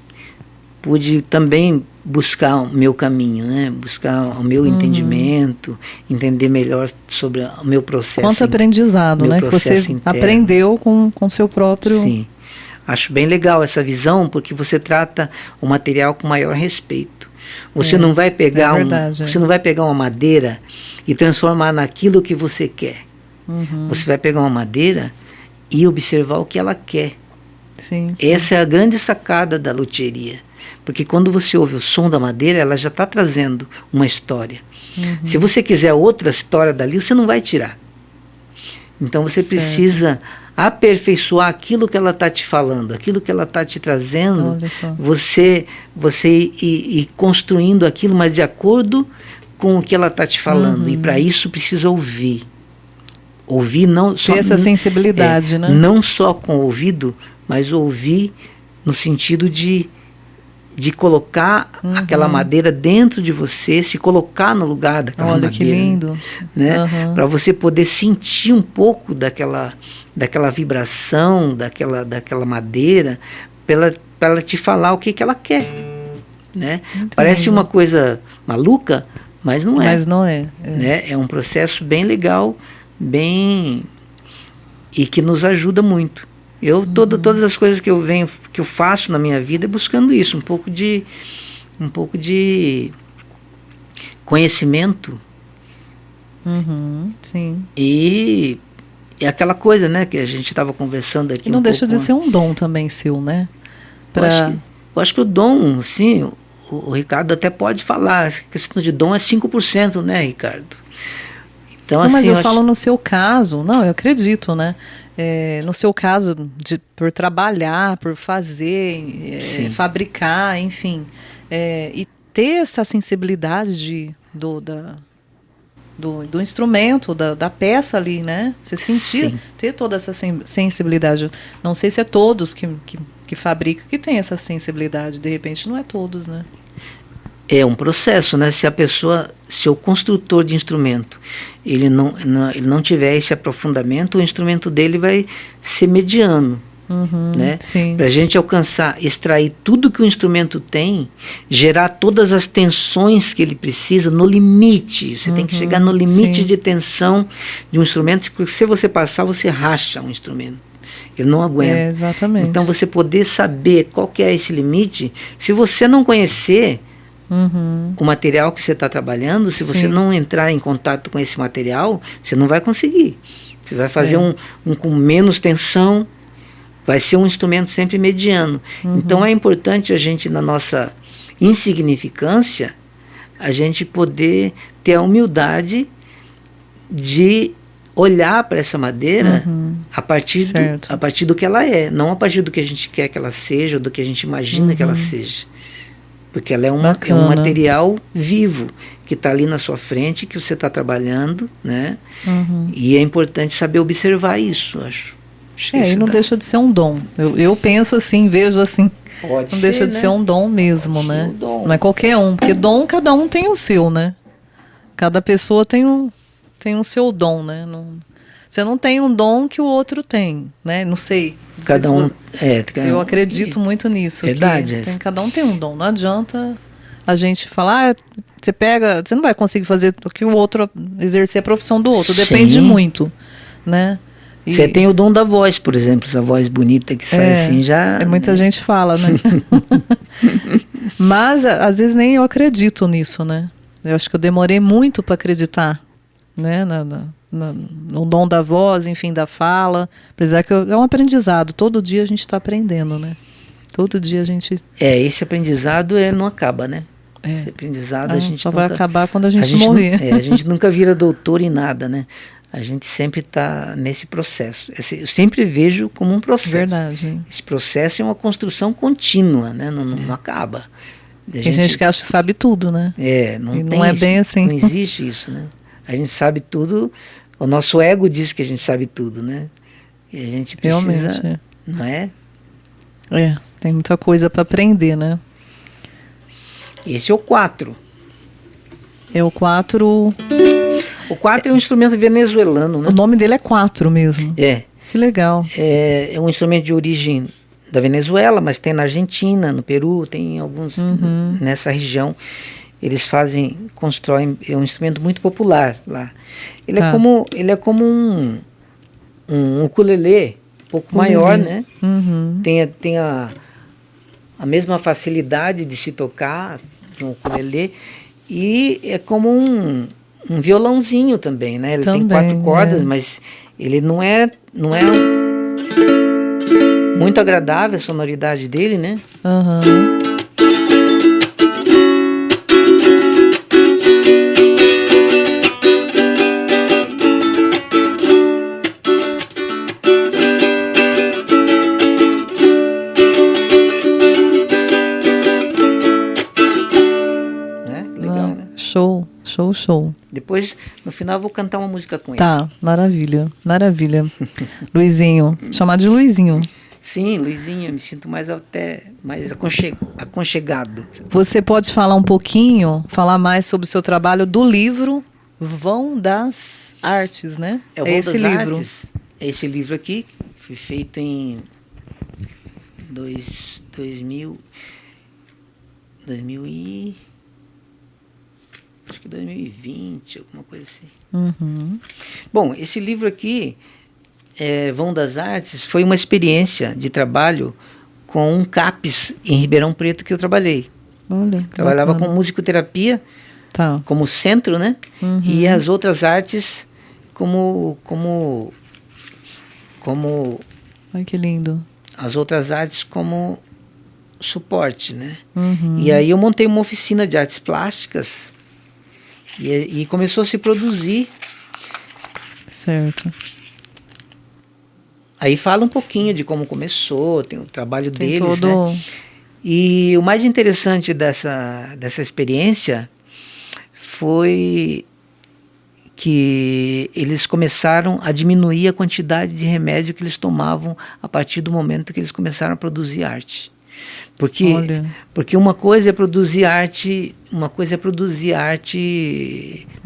também buscar o meu caminho, né? Buscar o meu entendimento, entender melhor sobre o meu processo. Quanto aprendizado, né? Que você aprendeu com seu próprio... Sim. Acho bem legal essa visão, porque você trata o material com maior respeito. Você não vai pegar você não vai pegar uma madeira e transformar naquilo que você quer. Você vai pegar uma madeira e observar o que ela quer. Sim, sim. Essa é a grande sacada da luthieria. Porque quando você ouve o som da madeira, ela já está trazendo uma história. Se você quiser outra história dali, você não vai tirar. Então você precisa aperfeiçoar aquilo que ela está te falando, aquilo que ela está te trazendo. Olha só. Você ir construindo aquilo, mas de acordo com o que ela está te falando. E para isso precisa ouvir. Ouvir não só... Ter essa sensibilidade, né? Não só com o ouvido, mas ouvir no sentido de colocar aquela madeira dentro de você, se colocar no lugar daquela madeira. Olha que lindo. Né? Para você poder sentir um pouco daquela vibração, daquela madeira, para ela te falar o que ela quer. Né? Parece lindo. uma coisa maluca, mas não é. Mas não é. Né? É um processo bem legal, e que nos ajuda muito. Todas as coisas que eu faço na minha vida é buscando isso, um pouco de conhecimento. Sim. E aquela coisa, né, que a gente estava conversando aqui. E não deixa de ser um dom também seu, né? Eu acho que o dom, sim, o Ricardo até pode falar, a questão de dom é 5%, né, Ricardo? Então, não, assim, mas eu falo no seu caso, não, eu acredito, né? No seu caso, por trabalhar, por fazer, fabricar, enfim, e ter essa sensibilidade do instrumento, da peça ali, né? Você sentir, ter toda essa sensibilidade. Não sei se é todos que fabricam que tem essa sensibilidade, de repente não é todos, né? É um processo, né? Se o construtor de instrumento ele não tiver esse aprofundamento, o instrumento dele vai ser mediano. Né? Para a gente extrair tudo que o instrumento tem, gerar todas as tensões que ele precisa no limite. Você tem que chegar no limite de tensão de um instrumento, porque se você passar, você racha um instrumento. Ele não aguenta. Exatamente. Então você poder saber qual que é esse limite, se você não conhecer o material que você está trabalhando, se você não entrar em contato com esse material, você não vai conseguir. Você vai fazer um com menos tensão, vai ser um instrumento sempre mediano. Então é importante a gente, na nossa insignificância, a gente poder ter a humildade de olhar para essa madeira a partir do que ela é, não a partir do que a gente quer que ela seja, ou do que a gente imagina que ela seja. Porque ela é um material vivo, que está ali na sua frente, que você está trabalhando, né? E é importante saber observar isso, acho. E não deixa de ser um dom. Eu penso assim, vejo assim. Não deixa de ser um dom mesmo, né? Não é qualquer um, porque dom, cada um tem o seu, né? Cada pessoa tem o seu dom, né? Você não tem um dom que o outro tem, né? Não sei. Cada um... Eu acredito muito nisso. Verdade. Cada um tem um dom. Não adianta a gente falar, você não vai conseguir fazer o que o outro, exercer a profissão do outro. Depende muito, né? Você tem o dom da voz, por exemplo, essa voz bonita que sai assim já... Muita gente fala, né? Mas, às vezes, nem eu acredito nisso, né? Eu acho que eu demorei muito para acreditar, né? No dom da voz, enfim, da fala. Apesar que é um aprendizado. Todo dia a gente está aprendendo, né? Todo dia a gente... esse aprendizado não acaba, né? Esse aprendizado a gente só vai acabar quando a gente morrer. A gente nunca vira doutor em nada, né? A gente sempre está nesse processo. Eu sempre vejo como um processo. Verdade. Esse processo é uma construção contínua, né? Não acaba. Tem gente que acha que sabe tudo, né? Não é bem assim. Não existe isso, né? A gente sabe tudo, o nosso ego diz que a gente sabe tudo, né? E a gente precisa... Realmente, não é? Tem muita coisa para aprender, né? Esse é o 4. O 4... O 4 é um instrumento venezuelano, né? O nome dele é 4 mesmo. Que legal. É um instrumento de origem da Venezuela, mas tem na Argentina, no Peru, tem alguns nessa região. Eles constroem, é um instrumento muito popular lá. Ele é como um ukulele, um pouco maior, né? Tem a mesma facilidade de se tocar no ukulele, e é como um violãozinho também, né? Ele tem Também, 4 cordas, mas ele não é muito agradável a sonoridade dele, né? Aham. Legal, né? Show, show, show. Depois, no final, eu vou cantar uma música com ele. Tá, maravilha, maravilha. Luizinho, chamar de Luizinho. Sim, Luizinho, eu me sinto mais aconchegado. Você pode falar um pouquinho, falar mais sobre o seu trabalho do livro Vão das Artes, né? É o Vão esse das livro. Artes. Esse livro aqui foi feito em 2000 e... acho que 2020, alguma coisa assim. Uhum. Bom, esse livro aqui, Vão das Artes, foi uma experiência de trabalho com um CAPS em Ribeirão Preto que eu trabalhei. Olha, Trabalhava bacana. com musicoterapia Tá. como centro, né? Uhum. E as outras artes como Ai, que lindo. as outras artes como suporte, né? Uhum. E aí eu montei uma oficina de artes plásticas e começou a se produzir. Certo. Aí fala um pouquinho de como começou, tem o trabalho Tem deles, todo... né? E o mais interessante dessa experiência foi que eles começaram a diminuir a quantidade de remédio que eles tomavam a partir do momento que eles começaram a produzir arte. Porque uma coisa é produzir arte,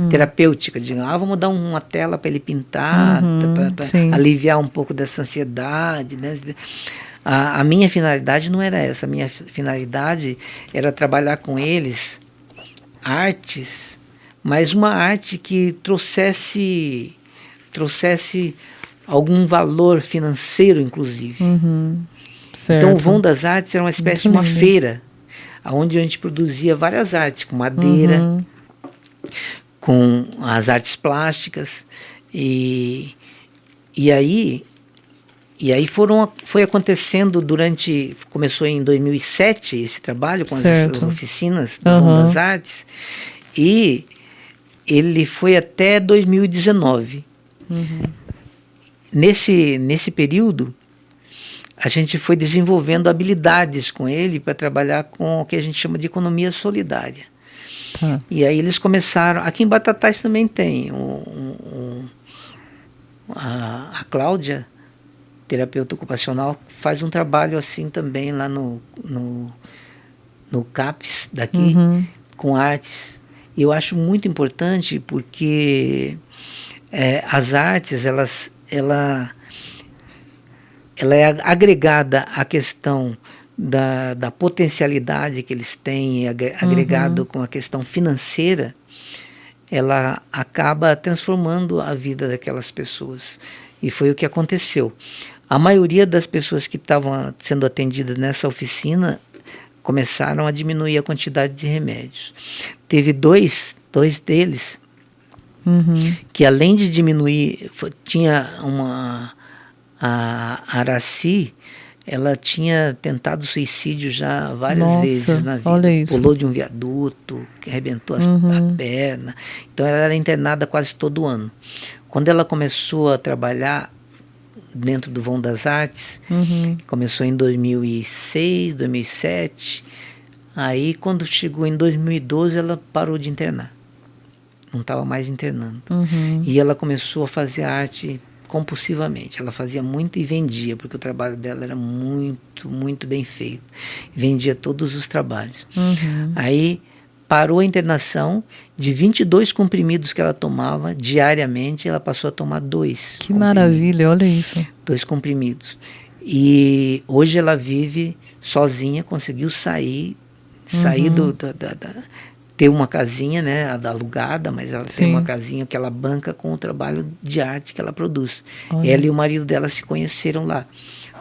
terapêutica, digamos, vamos dar uma tela para ele pintar, para aliviar um pouco dessa ansiedade, né? A minha finalidade não era essa, a minha finalidade era trabalhar com eles artes, mas uma arte que trouxesse algum valor financeiro, inclusive. Certo. Então o Vão das Artes era uma espécie de uma feira, onde a gente produzia várias artes, com madeira, com as artes plásticas, e aí foi acontecendo começou em 2007 esse trabalho com as oficinas do Vão das Artes, e ele foi até 2019. Nesse período, a gente foi desenvolvendo habilidades com ele para trabalhar com o que a gente chama de economia solidária. Tá. E aí eles começaram... Aqui em Batatais também tem a Cláudia, terapeuta ocupacional, faz um trabalho assim também lá no CAPS daqui, com artes. E eu acho muito importante porque as artes, ela é agregada à questão da potencialidade que eles têm, agregado com a questão financeira, ela acaba transformando a vida daquelas pessoas. E foi o que aconteceu. A maioria das pessoas que estavam sendo atendidas nessa oficina começaram a diminuir a quantidade de remédios. Teve dois deles que, além de diminuir, tinha a Araci, ela tinha tentado suicídio já várias vezes na vida. Olha isso. Pulou de um viaduto, que arrebentou a perna. Então ela era internada quase todo ano. Quando ela começou a trabalhar dentro do Vão das Artes, começou em 2006, 2007, aí quando chegou em 2012 ela parou de internar. Não estava mais internando. E ela começou a fazer arte compulsivamente. Ela fazia muito e vendia, porque o trabalho dela era muito, muito bem feito. Vendia todos os trabalhos. Aí parou a internação, de 22 comprimidos que ela tomava diariamente, ela passou a tomar 2. Que maravilha, olha isso. 2 comprimidos. E hoje ela vive sozinha, conseguiu sair ter uma casinha, né, alugada, mas ela tem uma casinha que ela banca com o trabalho de arte que ela produz. Olha. Ela e o marido dela se conheceram lá,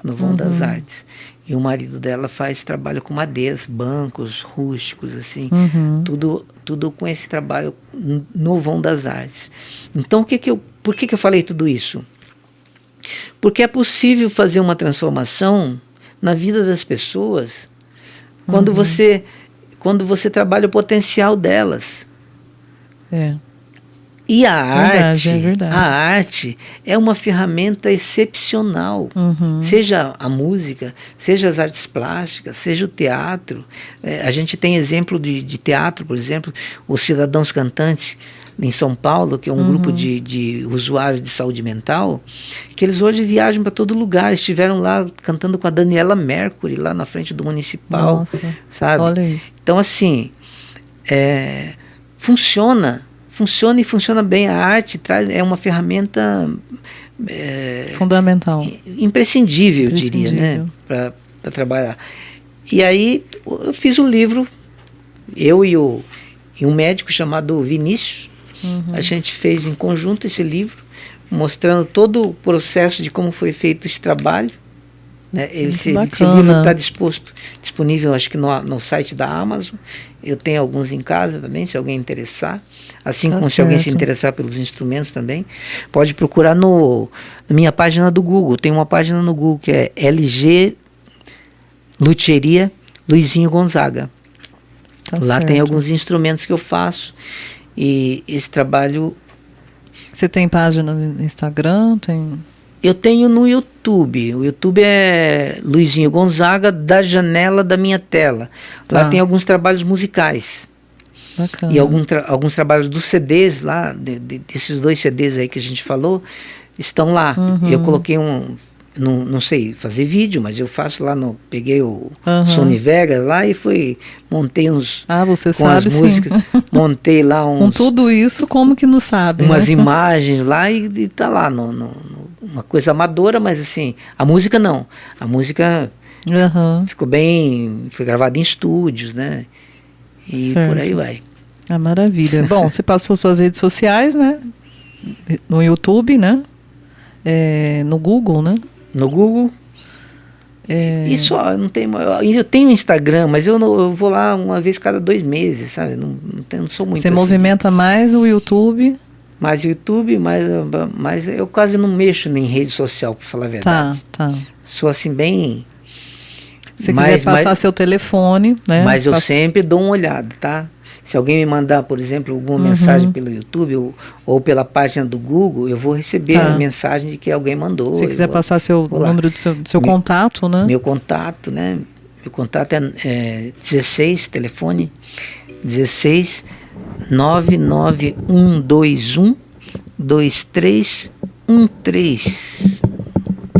no Vão das Artes. E o marido dela faz trabalho com madeiras, bancos rústicos, assim, tudo com esse trabalho no vão das artes. Então, por que eu falei tudo isso? Porque é possível fazer uma transformação na vida das pessoas quando você trabalha o potencial delas. E a arte é uma ferramenta excepcional. Seja a música, seja as artes plásticas, seja o teatro. A gente tem exemplo de teatro, por exemplo, os Cidadãos Cantantes, em São Paulo, que é um grupo de usuários de saúde mental, que eles hoje viajam para todo lugar. Estiveram lá cantando com a Daniela Mercury, lá na frente do Municipal. Nossa, sabe? Olha isso. Então, assim, funciona e funciona bem. A arte é uma ferramenta fundamental, imprescindível, eu diria, né, para trabalhar. E aí eu fiz um livro, eu e um médico chamado Vinícius. A gente fez em conjunto esse livro, mostrando todo o processo de como foi feito esse trabalho, né? Esse livro está disponível, acho que no site da Amazon. Eu tenho alguns em casa também, se alguém interessar. Assim como se alguém se interessar pelos instrumentos também, pode procurar na minha página do Google. Tem uma página no Google que é LG Luthieria Luizinho Gonzaga. Lá tem alguns instrumentos que eu faço. E esse trabalho... Você tem página no Instagram? Eu tenho no YouTube. O YouTube é Luizinho Gonzaga, da janela da minha tela. Lá tem alguns trabalhos musicais. Bacana. E alguns trabalhos dos CDs lá, desses 2 CDs aí que a gente falou, estão lá. Eu coloquei não sei fazer vídeo, mas eu faço lá peguei o Sony Vegas lá e montei uns você com sabe, as músicas, montei lá uns... Com tudo isso, como que não sabe? Umas imagens lá e tá lá, uma coisa amadora, mas assim, a música não. A música ficou bem, foi gravada em estúdios, né? E por aí vai. Maravilha. Bom, você passou suas redes sociais, né? No YouTube, né? No Google, né? No Google. E só, não tem. Eu tenho Instagram, mas eu vou lá uma vez cada 2 meses, sabe? Não sou muito. Você movimenta mais o YouTube? Mais o YouTube, mas eu quase não mexo em rede social, para falar a verdade. Tá. Sou assim bem. Se quiser passar seu telefone, né? Mas eu sempre dou uma olhada, tá? Se alguém me mandar, por exemplo, alguma mensagem pelo YouTube ou pela página do Google, eu vou receber a mensagem de que alguém mandou. Se quiser passar seu número do seu contato, né? Meu contato, né? Meu contato é 16, telefone 16 99121 2313.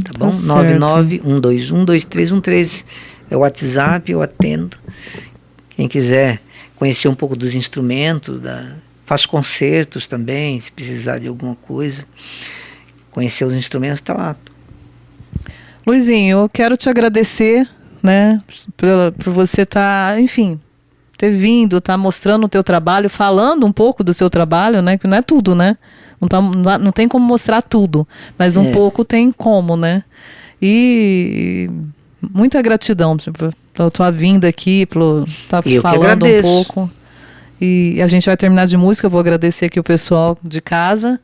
Tá bom? 99121 2313 é o WhatsApp, eu atendo. Quem quiser conhecer um pouco dos instrumentos, faço concertos também, se precisar de alguma coisa. Conhecer os instrumentos, está lá. Luizinho, eu quero te agradecer, né, por você ter vindo, estar mostrando o teu trabalho, falando um pouco do seu trabalho, né, que não é tudo, né? Não tem como mostrar tudo, mas um pouco tem como, né? E muita gratidão pela tua vinda aqui, por estar falando um pouco. E a gente vai terminar de música, eu vou agradecer aqui o pessoal de casa.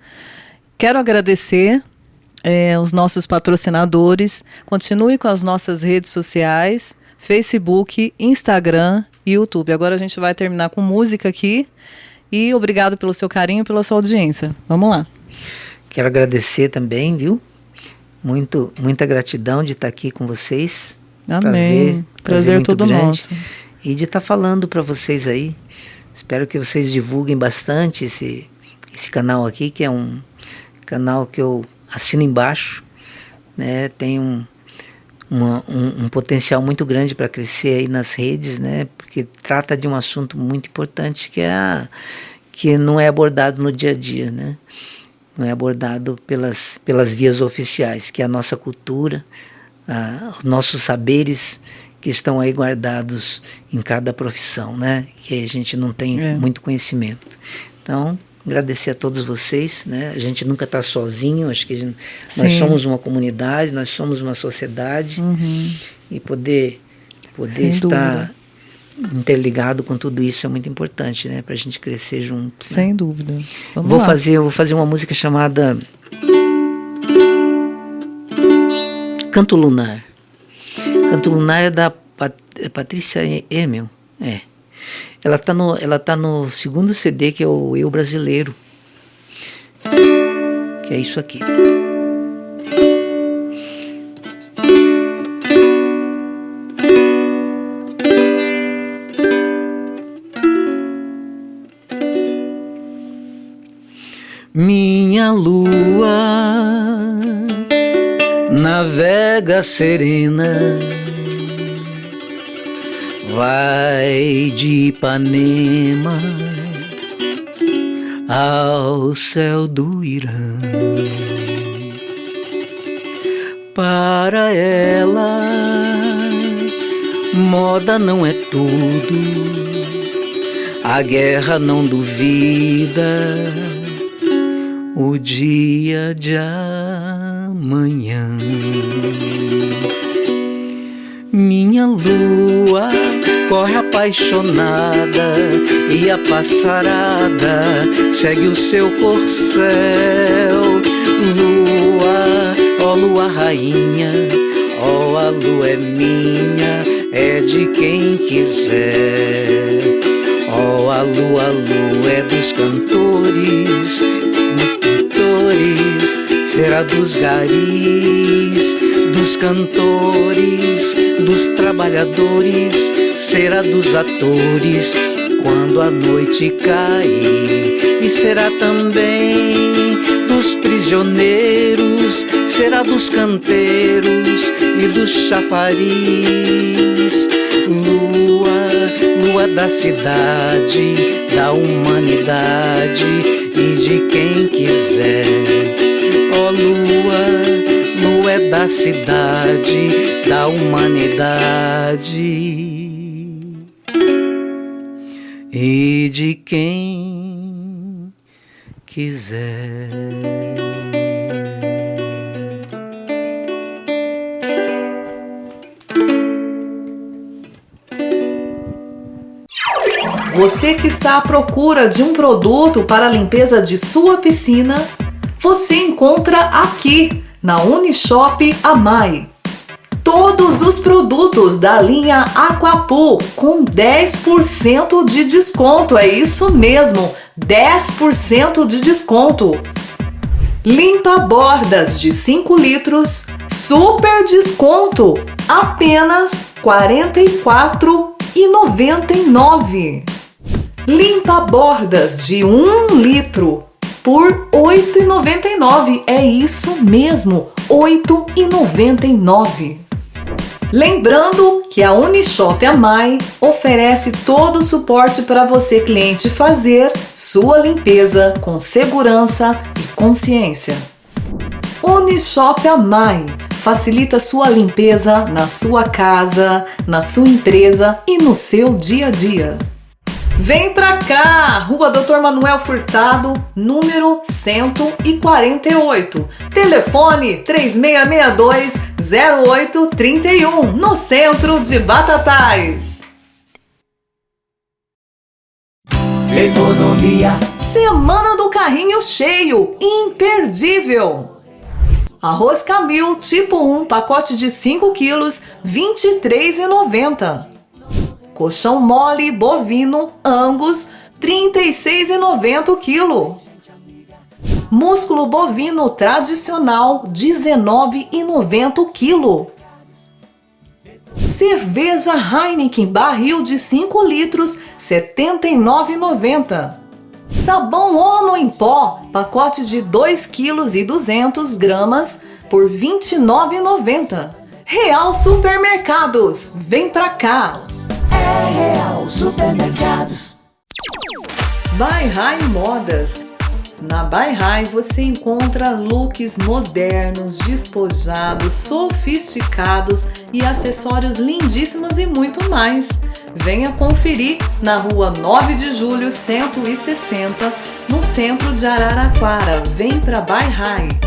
Quero agradecer os nossos patrocinadores. Continue com as nossas redes sociais, Facebook, Instagram e YouTube. Agora a gente vai terminar com música aqui. E obrigado pelo seu carinho e pela sua audiência. Vamos lá. Quero agradecer também, viu? Muita gratidão de estar aqui com vocês. Amém. Prazer todo nosso. E de estar falando para vocês aí. Espero que vocês divulguem bastante esse canal aqui, que é um canal que eu assino embaixo, né? Tem um potencial muito grande para crescer aí nas redes, né? Porque trata de um assunto muito importante que não é abordado no dia a dia, né? Não é abordado pelas vias oficiais, que é a nossa cultura, os nossos saberes que estão aí guardados em cada profissão, né? Que a gente não tem muito conhecimento. Então, agradecer a todos vocês, né? A gente nunca está sozinho, acho que nós Sim. somos uma comunidade, nós somos uma sociedade, e poder Sem estar dúvida. interligado com tudo isso é muito importante, né? Para a gente crescer junto. Sem dúvida. Vamos Vou lá. fazer uma música chamada Canto Lunar. Canto Lunar é da Patrícia Emel. Ela tá no segundo CD, que é o Eu Brasileiro. Que é isso aqui. Minha lua navega serena, vai de Ipanema ao céu do Irã. Para ela, moda não é tudo, a guerra não duvida o dia de amanhã. Minha lua corre apaixonada e a passarada segue o seu corcel. Lua, ó lua rainha, ó a lua é minha, é de quem quiser. Ó a lua é dos cantores, será dos garis, dos cantores, dos trabalhadores, será dos atores quando a noite cair, e será também dos prisioneiros, será dos canteiros e dos chafariz. Lua da cidade, da humanidade e de quem quiser. Ó lua é da cidade, da humanidade e de quem quiser. Você que está à procura de um produto para a limpeza de sua piscina, você encontra aqui na Unishop Amai. Todos os produtos da linha Aquapool com 10% de desconto, é isso mesmo, 10% de desconto. Limpa bordas de 5 litros, super desconto, apenas R$ 44,99. Limpa bordas de 1 litro por R$ 8,99. É isso mesmo, R$ 8,99. Lembrando que a Unishop Amai oferece todo o suporte para você, cliente, fazer sua limpeza com segurança e consciência. Unishop Amai facilita sua limpeza na sua casa, na sua empresa e no seu dia a dia. Vem pra cá, Rua Dr. Manuel Furtado, número 148. Telefone 3662-0831, no centro de Batatais. Economia. Semana do Carrinho Cheio, imperdível. Arroz Camil tipo 1, pacote de 5 quilos, R$ 23,90. Colchão mole bovino Angus, R$ 36,90 o quilo. Músculo bovino tradicional, R$ 19,90 o quilo. Cerveja Heineken barril de 5 litros, R$ 79,90. Sabão Omo em pó, pacote de 2,2 kg por R$ 29,90. Real Supermercados, vem pra cá! É Real Supermercados. Buy High Modas. Na Buy High você encontra looks modernos, despojados, sofisticados e acessórios lindíssimos e muito mais. Venha conferir na Rua 9 de Julho 160, no centro de Araraquara. Vem pra Bye High.